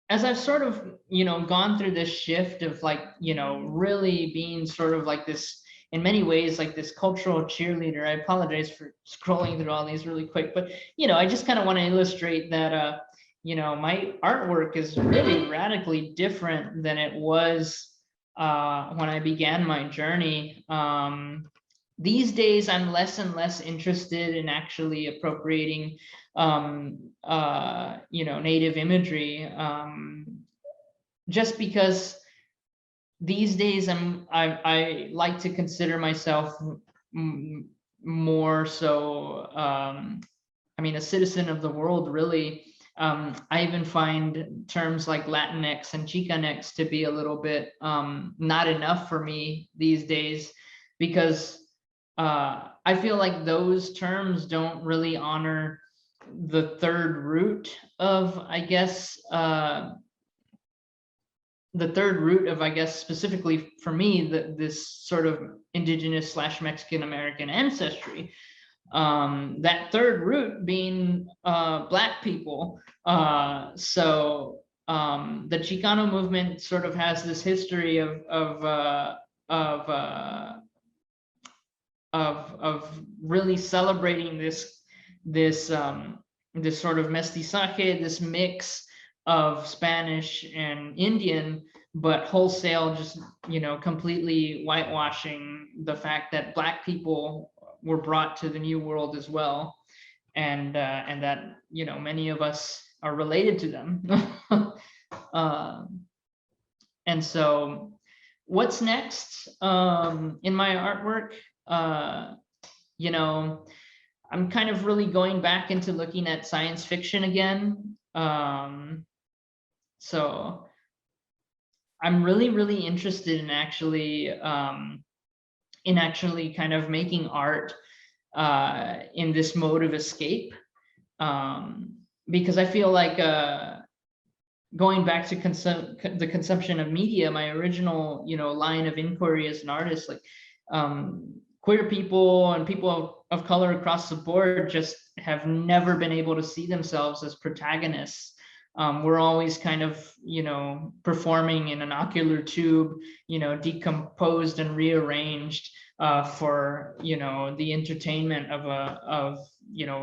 as I've sort of, you know, gone through this shift of like, you know, really being sort of like this, in many ways, like this cultural cheerleader, I apologize for scrolling through all these really quick, but, you know, I just kind of want to illustrate that, you know, my artwork is really radically different than it was when I began my journey. These days, I'm less and less interested in actually appropriating you know, native imagery, just because these days I like to consider myself more so, I mean, a citizen of the world, really. I even find terms like Latinx and Chicanx to be a little bit not enough for me these days, because I feel like those terms don't really honor the third root of, I guess, specifically for me, this sort of indigenous / Mexican American ancestry. That third root being Black people. So the Chicano movement sort of has this history of really celebrating this sort of mestizaje, this mix of Spanish and Indian, but wholesale just, completely whitewashing the fact that Black people were brought to the New World as well, and that many of us are related to them. And so, what's next in my artwork? I'm kind of really going back into looking at science fiction again. So I'm really interested in actually kind of making art in this mode of escape, because I feel like going back to the consumption of media, my original line of inquiry as an artist, like queer people and people of color across the board just have never been able to see themselves as protagonists. We're always kind of, performing in an ocular tube, decomposed and rearranged for, the entertainment of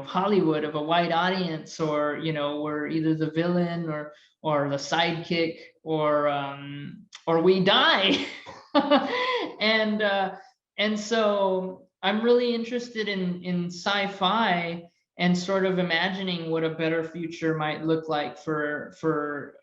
Hollywood, of a white audience, or, we're either the villain or the sidekick, or we die. And so I'm really interested in sci-fi and sort of imagining what a better future might look like for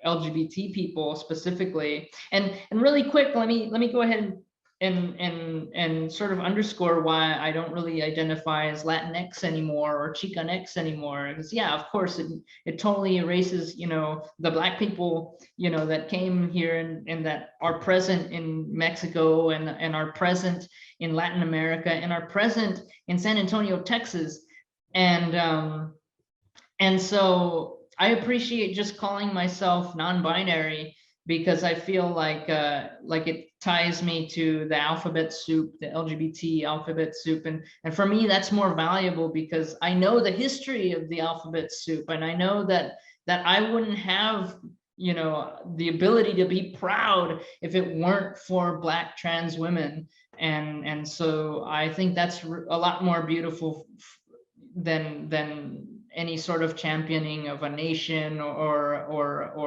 LGBT people specifically. And really quick, let me go ahead and sort of underscore why I don't really identify as Latinx anymore or Chicanx anymore. Because yeah, of course it totally erases, the Black people, that came here and that are present in Mexico and are present in Latin America and are present in San Antonio, Texas. And so I appreciate just calling myself non-binary, because I feel like it ties me to the alphabet soup, the LGBT alphabet soup. And for me, that's more valuable because I know the history of the alphabet soup. And I know that I wouldn't have, the ability to be proud if it weren't for Black trans women. And so I think that's a lot more beautiful than any sort of championing of a nation or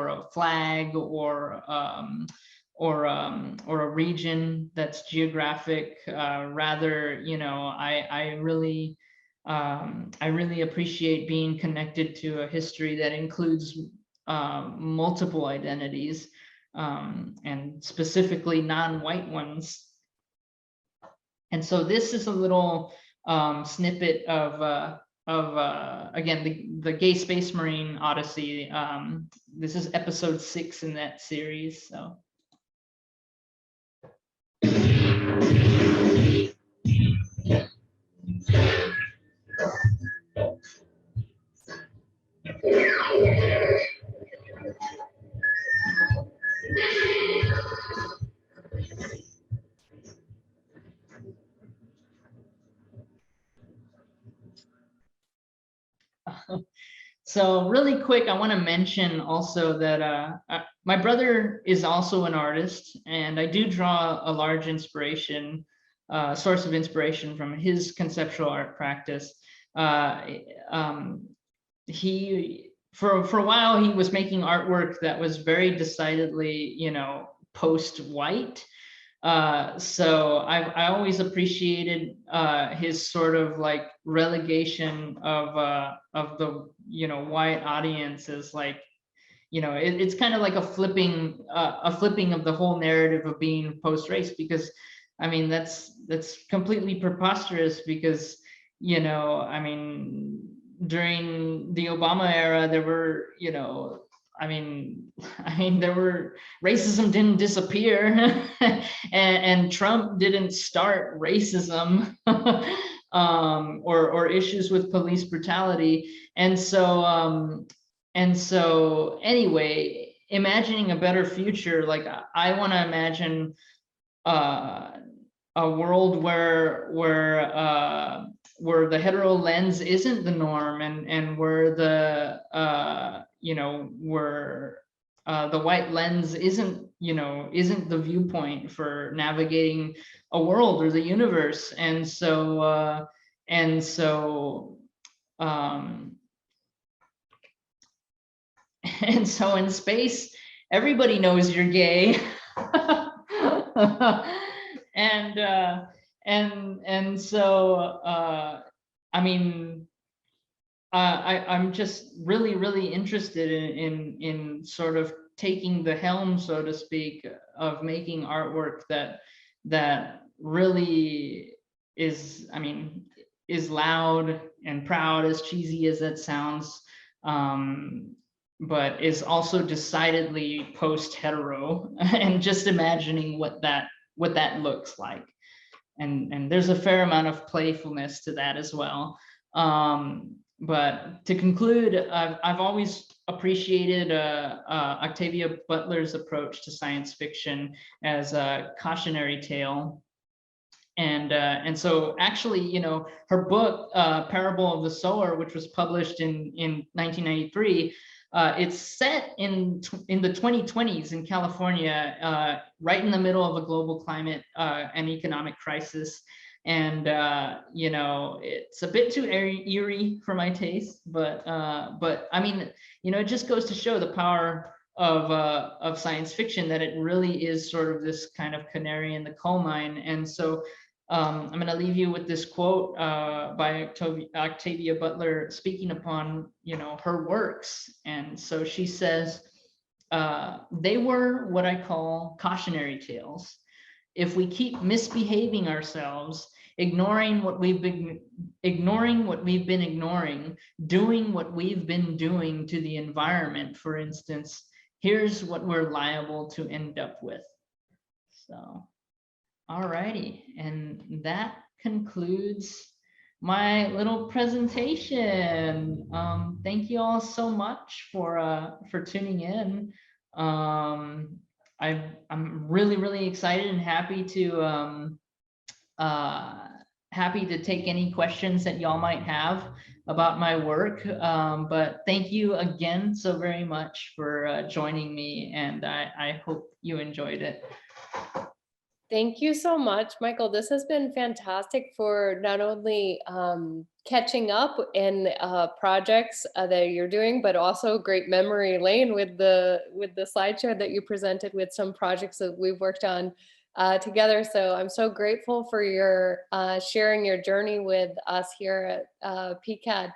a flag or a region that's geographic. Rather, I really appreciate being connected to a history that includes multiple identities, and specifically non-white ones. And so this is a little snippet of again, the Gay Space Marine Odyssey. This is episode 6 in that series. So. So really quick, I want to mention also that my brother is also an artist, and I do draw a large inspiration, source of inspiration from his conceptual art practice. He, for a while, he was making artwork that was very decidedly, post-white. So I always appreciated his sort of like relegation of the white audience as like, it's kind of like a flipping of the whole narrative of being post-race, because I mean that's completely preposterous, because I mean during the Obama era there were racism didn't disappear, and Trump didn't start racism, or issues with police brutality. And so anyway, imagining a better future, like I want to imagine a world where the hetero lens isn't the norm, and where the where the white lens isn't the viewpoint for navigating a world or the universe. And so and so in space, everybody knows you're gay. And so I'm just really interested in sort of taking the helm, so to speak, of making artwork that really is loud and proud, as cheesy as that sounds, but is also decidedly post-hetero, and just imagining what that looks like. And there's a fair amount of playfulness to that as well. But to conclude, I've always appreciated Octavia Butler's approach to science fiction as a cautionary tale. And so actually, her book, Parable of the Sower, which was published in 1993, it's set in the 2020s in California, right in the middle of a global climate and economic crisis. And it's a bit too eerie for my taste, but it just goes to show the power of science fiction, that it really is sort of this kind of canary in the coal mine. And so I'm going to leave you with this quote by Octavia Butler, speaking upon her works. And so she says, they were what I call cautionary tales. If we keep misbehaving ourselves, ignoring what we've been ignoring, doing what we've been doing to the environment, for instance, here's what we're liable to end up with. So, all righty, and that concludes my little presentation. Thank you all so much for tuning in. I'm really excited and happy to take any questions that y'all might have about my work. But thank you again so very much for joining me, and I hope you enjoyed it. Thank you so much, Michael. This has been fantastic for not only catching up in projects that you're doing, but also great memory lane with the slideshow that you presented with some projects that we've worked on together. So I'm so grateful for your sharing your journey with us here at PCA&D.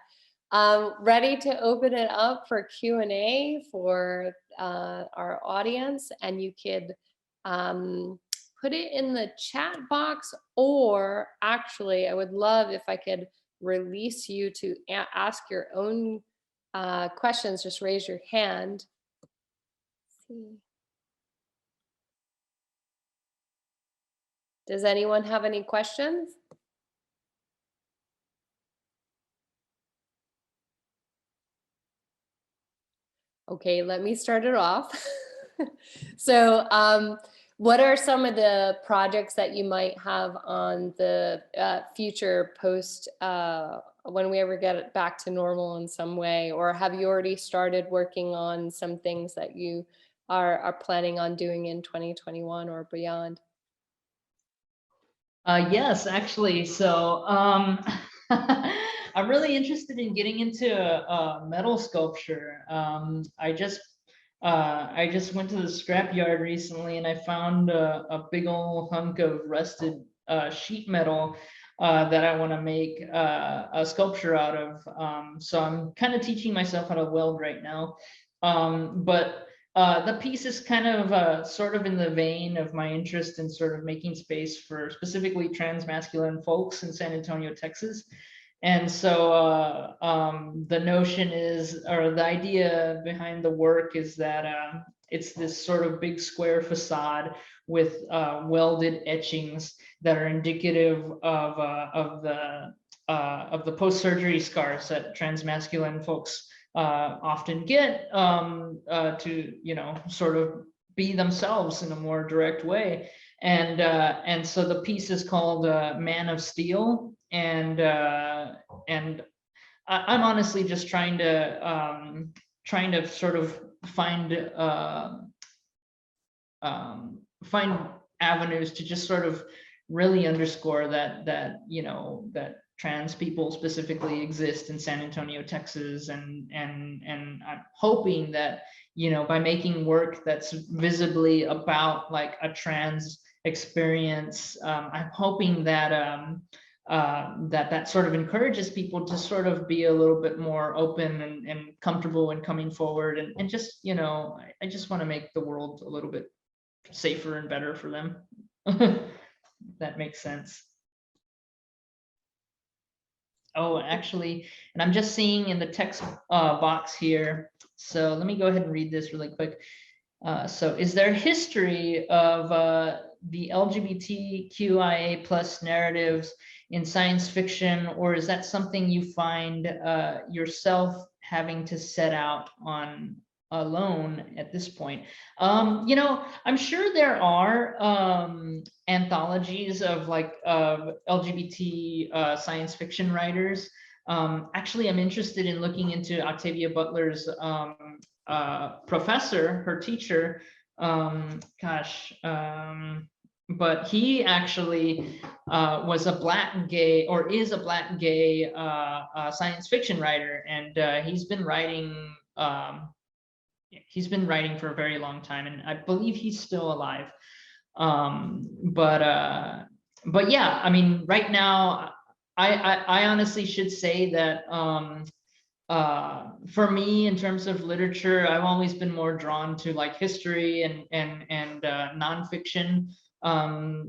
Ready to open it up for Q&A for our audience, and you could put it in the chat box, or actually I would love if I could release you to ask your own questions. Just raise your hand. Let's see. Does anyone have any questions? Okay, let me start it off. So what are some of the projects that you might have on the future post when we ever get it back to normal in some way? Or have you already started working on some things that you are planning on doing in 2021 or beyond? Yes, actually. So I'm really interested in getting into metal sculpture. I just went to the scrapyard recently, and I found a big old hunk of rusted sheet metal that I want to make a sculpture out of. So I'm kind of teaching myself how to weld right now. But the piece is kind of sort of in the vein of my interest in sort of making space for specifically transmasculine folks in San Antonio, Texas. And so the notion is, or the idea behind the work is that it's this sort of big square facade with welded etchings that are indicative of the post-surgery scars that transmasculine folks often get to, you know, sort of be themselves in a more direct way. And so the piece is called Man of Steel, and I'm honestly just trying to sort of find find avenues to just sort of really underscore that you know, that trans people specifically exist in San Antonio, Texas, and I'm hoping that, you know, by making work that's visibly about like a trans experience, I'm hoping that that sort of encourages people to sort of be a little bit more open and comfortable in coming forward, and just, you know, I just want to make the world a little bit safer and better for them. That makes sense. Oh, actually, and I'm just seeing in the text box here, so let me go ahead and read this really quick. So is there history of the LGBTQIA plus narratives in science fiction, or is that something you find yourself having to set out on alone at this point? You know, I'm sure there are anthologies of like LGBT science fiction writers. Actually, I'm interested in looking into Octavia Butler's professor, her teacher, but he actually was a Black gay, or is a Black gay science fiction writer, and he's been writing for a very long time, and I believe he's still alive. But yeah, I mean, right now, I honestly should say that for me, in terms of literature, I've always been more drawn to like history and nonfiction.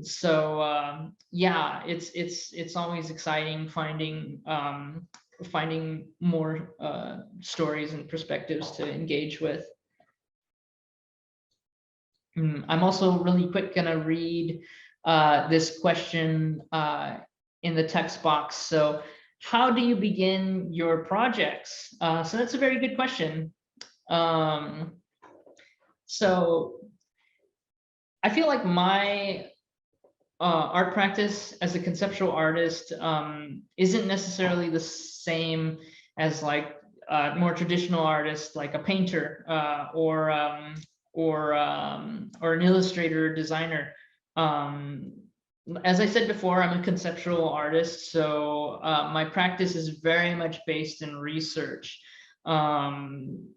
So yeah, it's always exciting finding more stories and perspectives to engage with. I'm also really quick gonna read this question in the text box. So, how do you begin your projects? So that's a very good question. So I feel like my art practice as a conceptual artist isn't necessarily the same as like more traditional artists, like a painter or an illustrator or designer. As I said before, I'm a conceptual artist, so my practice is very much based in research. And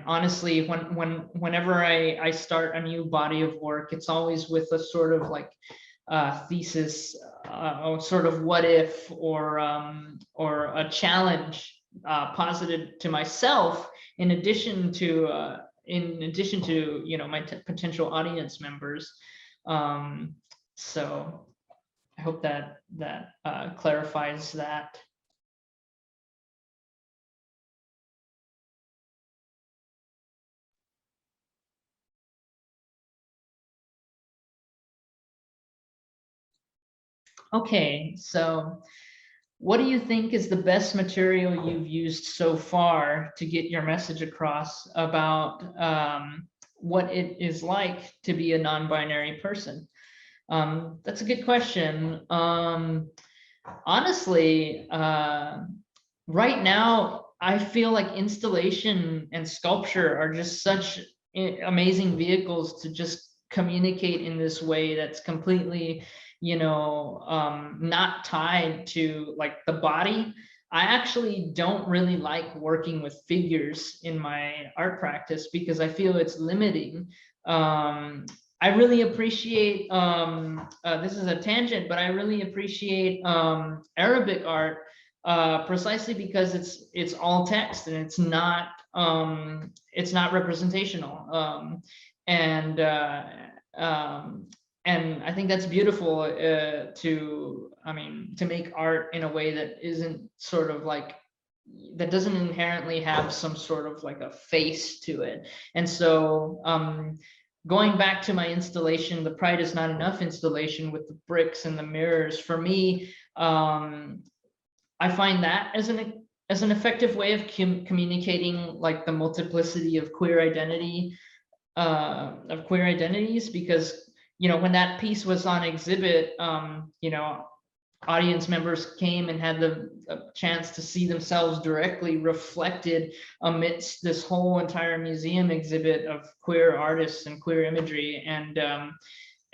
honestly, whenever I start a new body of work, it's always with a sort of like thesis, or sort of what if, or a challenge posited to myself, in addition to you know, my potential audience members. So I hope that clarifies that. Okay, so what do you think is the best material you've used so far to get your message across about what it is like to be a non-binary person? That's a good question. Honestly, right now, I feel like installation and sculpture are just such amazing vehicles to just communicate in this way that's completely, you know, not tied to like the body. I actually don't really like working with figures in my art practice because I feel it's limiting. I really appreciate, this is a tangent, but I really appreciate Arabic art precisely because it's all text and it's not representational. and I think that's beautiful to make art in a way that isn't sort of like, that doesn't inherently have some sort of like a face to it. And so going back to my installation, the Pride is Not Enough installation with the bricks and the mirrors, for me, I find that as an effective way of communicating like the multiplicity of queer identities, because, you know, when that piece was on exhibit, you know, audience members came and had the chance to see themselves directly reflected amidst this whole entire museum exhibit of queer artists and queer imagery. And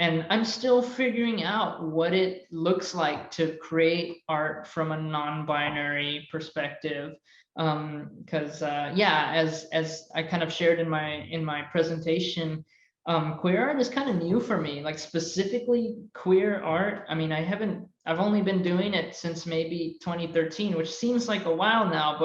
I'm still figuring out what it looks like to create art from a non-binary perspective. Because yeah, as I kind of shared in my presentation, queer art is kind of new for me, like specifically queer art. I mean, I've only been doing it since maybe 2013, which seems like a while now,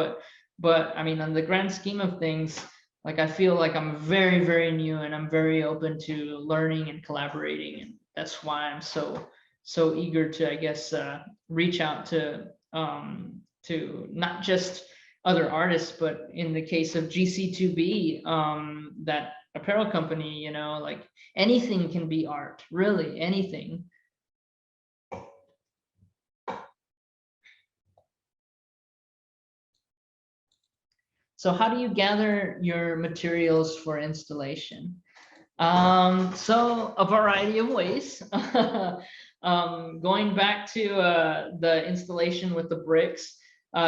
but I mean, on the grand scheme of things, like I feel like I'm very, very new, and I'm very open to learning and collaborating, and that's why I'm so eager to, I guess, reach out to not just other artists, but in the case of GC2B, that apparel company, you know, like anything can be art, really anything. So how do you gather your materials for installation? So a variety of ways. Going back to the installation with the bricks.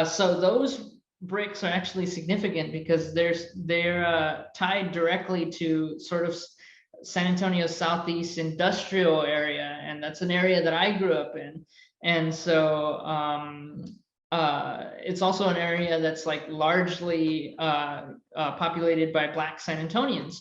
So those bricks are actually significant because they're tied directly to sort of San Antonio's southeast industrial area, and that's an area that I grew up in. And so it's also an area that's like largely populated by Black San Antonians.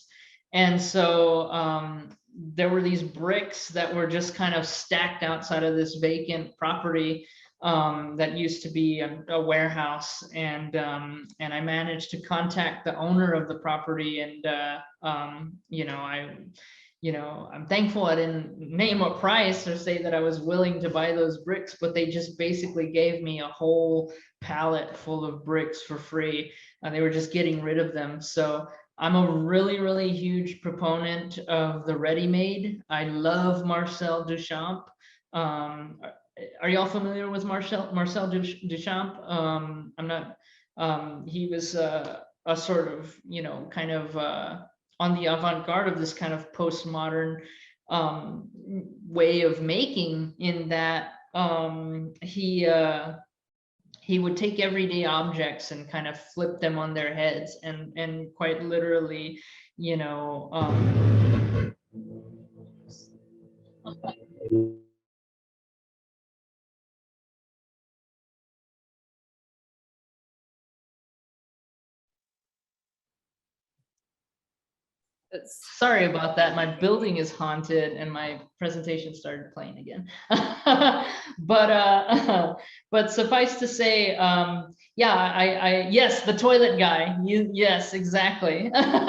And so there were these bricks that were just kind of stacked outside of this vacant property that used to be a warehouse. And I managed to contact the owner of the property, and I'm thankful I didn't name a price or say that I was willing to buy those bricks, but they just basically gave me a whole pallet full of bricks for free. They were just getting rid of them. So I'm a really, really huge proponent of the ready-made. I love Marcel Duchamp. Are y'all familiar with Marcel Duchamp? I'm not. He was a sort of, you know, kind of on the avant-garde of this kind of postmodern way of making, in that he would take everyday objects and kind of flip them on their heads, and quite literally, you know, sorry about that. My building is haunted and my presentation started playing again. But suffice to say, yeah, yes, the toilet guy. Yes, exactly. Yeah,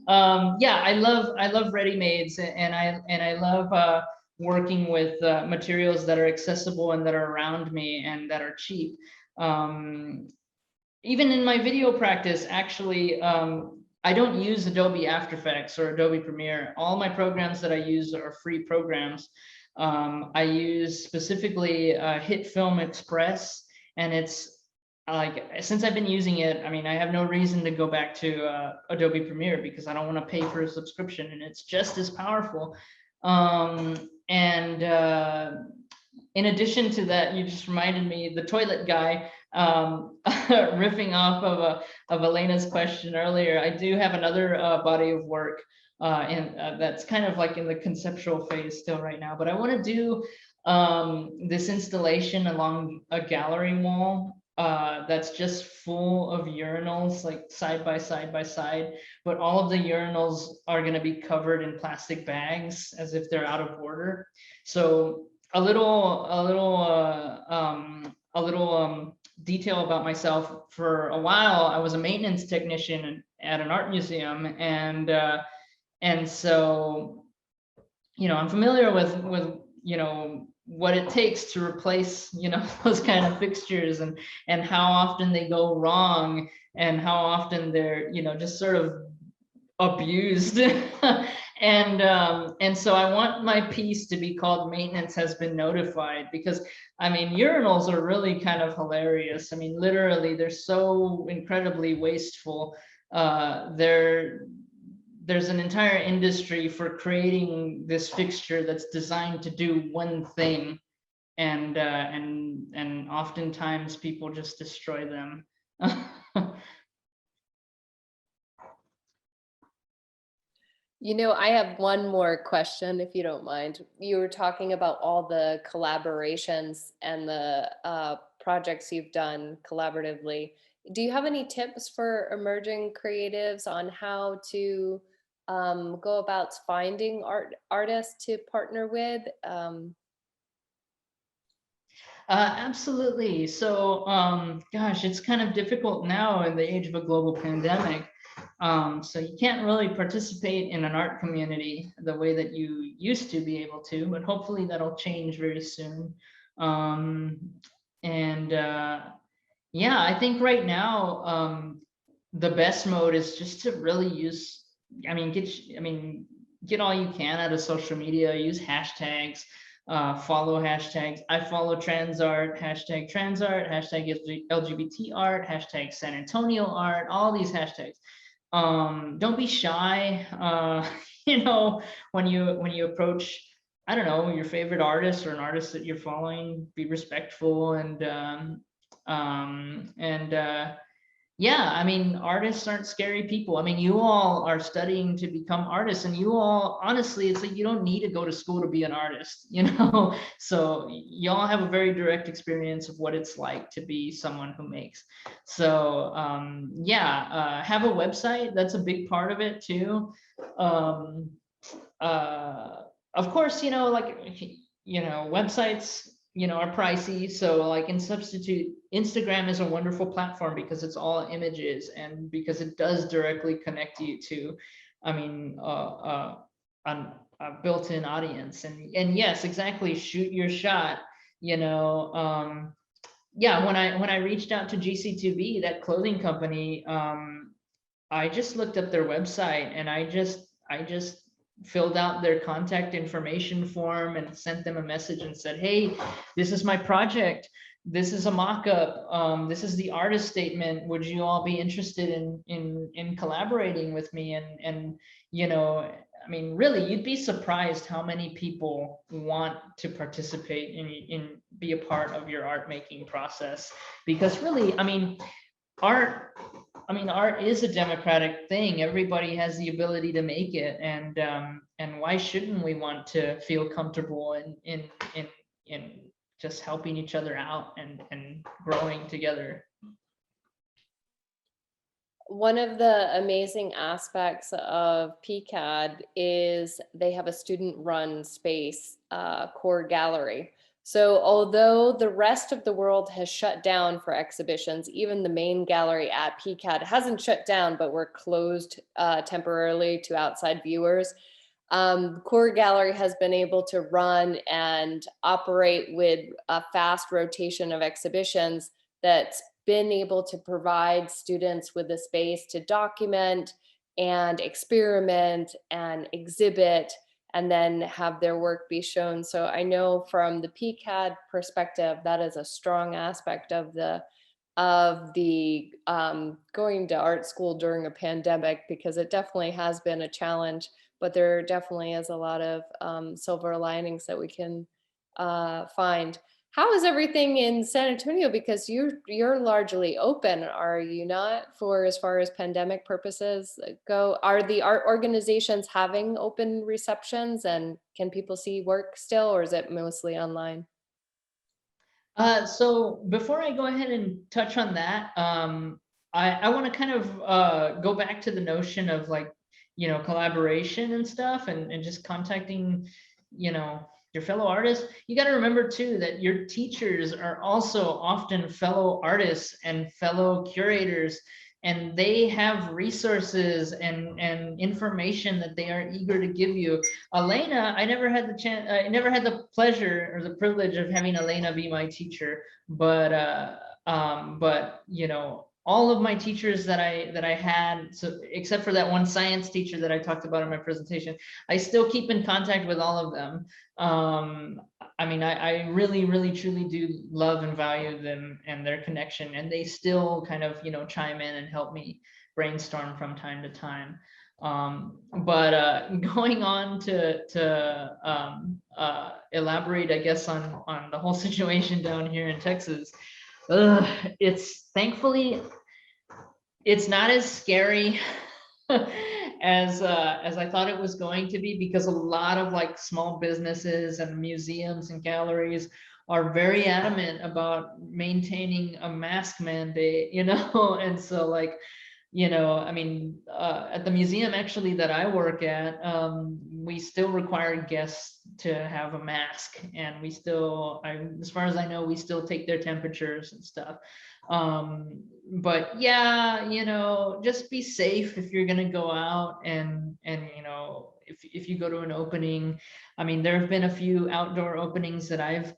I love ready-mades, and I love working with materials that are accessible and that are around me and that are cheap. Even in my video practice, actually, I don't use Adobe After Effects or Adobe Premiere. All my programs that I use are free programs. I use specifically Hit Film Express, and it's like, since I've been using it, I mean, I have no reason to go back to Adobe Premiere, because I don't want to pay for a subscription, and it's just as powerful. In addition to that, you just reminded me, the toilet guy, riffing off of Elena's question earlier, I do have another body of work that's kind of like in the conceptual phase still right now, but I want to do this installation along a gallery wall that's just full of urinals, like side by side by side, but all of the urinals are going to be covered in plastic bags as if they're out of order. So a little detail about myself. For a while, I was a maintenance technician at an art museum, and so I'm familiar with what it takes to replace, those kind of fixtures, and how often they go wrong, and how often they're, just sort of abused. And so I want my piece to be called "Maintenance Has Been Notified," because I mean, urinals are really kind of hilarious. I mean, literally, they're so incredibly wasteful. There's an entire industry for creating this fixture that's designed to do one thing, and oftentimes people just destroy them. I have one more question, if you don't mind. You were talking about all the collaborations and the projects you've done collaboratively. Do you have any tips for emerging creatives on how to go about finding artists to partner with? Absolutely. So, gosh, it's kind of difficult now in the age of a global pandemic. So you can't really participate in an art community the way that you used to be able to, but hopefully that'll change very soon. Yeah, I think right now, the best mode is just to really use, get all you can out of social media, use hashtags, follow hashtags. I follow trans art, hashtag LGBT art, hashtag San Antonio art, all these hashtags. Don't be shy. When you approach, I don't know, your favorite artist or an artist that you're following, be respectful, yeah, I mean, artists aren't scary people. I mean, you all are studying to become artists, and you all, honestly, it's like you don't need to go to school to be an artist, So y'all have a very direct experience of what it's like to be someone who makes. So yeah, have a website. That's a big part of it too. Of course, websites, are pricey. So like in substitute, Instagram is a wonderful platform because it's all images, and because it does directly connect you to, a built-in audience. And yes, exactly, shoot your shot. Yeah, when I reached out to GC2B, that clothing company, I just looked up their website, and I just filled out their contact information form and sent them a message and said, hey, this is my project. This is a mock-up. This is the artist statement. Would you all be interested in collaborating with me? And really, you'd be surprised how many people want to participate in be a part of your art making process. Because really, art is a democratic thing. Everybody has the ability to make it, and why shouldn't we want to feel comfortable in just helping each other out and growing together? One of the amazing aspects of PCA&D is they have a student-run space, core gallery. So although the rest of the world has shut down for exhibitions, even the main gallery at PCA&D hasn't shut down, but we're closed temporarily to outside viewers. Core Gallery has been able to run and operate with a fast rotation of exhibitions that's been able to provide students with a space to document and experiment and exhibit, and then have their work be shown. So I know from the PCA&D perspective, that is a strong aspect of the going to art school during a pandemic, because it definitely has been a challenge, but there definitely is a lot of silver linings that we can find. How is everything in San Antonio? Because you're largely open, are you not, for as far as pandemic purposes go? Are the art organizations having open receptions, and can people see work still, or is it mostly online? So before I go ahead and touch on that, I want to kind of go back to the notion of collaboration and stuff, and just contacting, your fellow artists. You got to remember too that your teachers are also often fellow artists and fellow curators. and they have resources and information that they are eager to give you. Elena, I never had the chance, I never had the pleasure or the privilege of having Elena be my teacher, but you know, all of my teachers that I had, so except for that one science teacher that I talked about in my presentation, I still keep in contact with all of them. I mean, I really, really, truly do love and value them and their connection, and they still kind of, you know, chime in and help me brainstorm from time to time. Going on to elaborate, I guess, on the whole situation down here in Texas, it's thankfully, it's not as scary as I thought it was going to be, because a lot of like small businesses and museums and galleries are very adamant about maintaining a mask mandate, you know. And so, like, you know, I mean, at the museum actually that I work at, we still require guests to have a mask, and we still, as far as I know, we still take their temperatures and stuff. But yeah, you know, just be safe if you're gonna go out, and you know, if you go to an opening. I mean, there have been a few outdoor openings that I've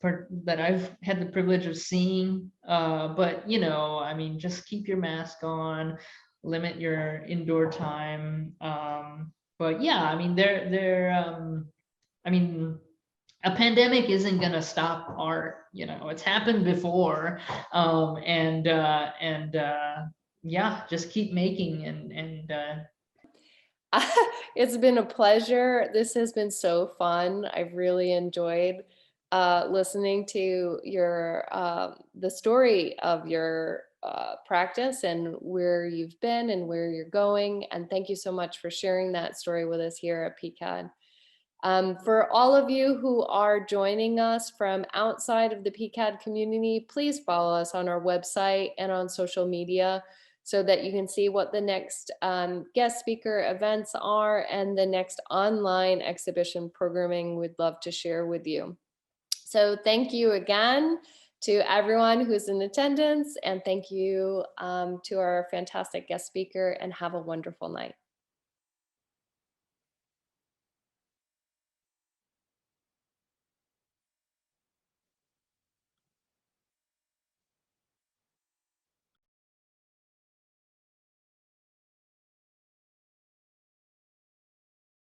had the privilege of seeing, but you know, I mean, just keep your mask on, limit your indoor time. But yeah, I mean, I mean, a pandemic isn't going to stop art, you know. It's happened before. Yeah, just keep making and It's been a pleasure. This has been so fun. I've really enjoyed listening to your the story of your practice and where you've been and where you're going. And thank you so much for sharing that story with us here at PCA&D. For all of you who are joining us from outside of the PCA&D community, please follow us on our website and on social media so that you can see what the next guest speaker events are and the next online exhibition programming we'd love to share with you. So thank you again to everyone who's in attendance, and thank you to our fantastic guest speaker, and have a wonderful night.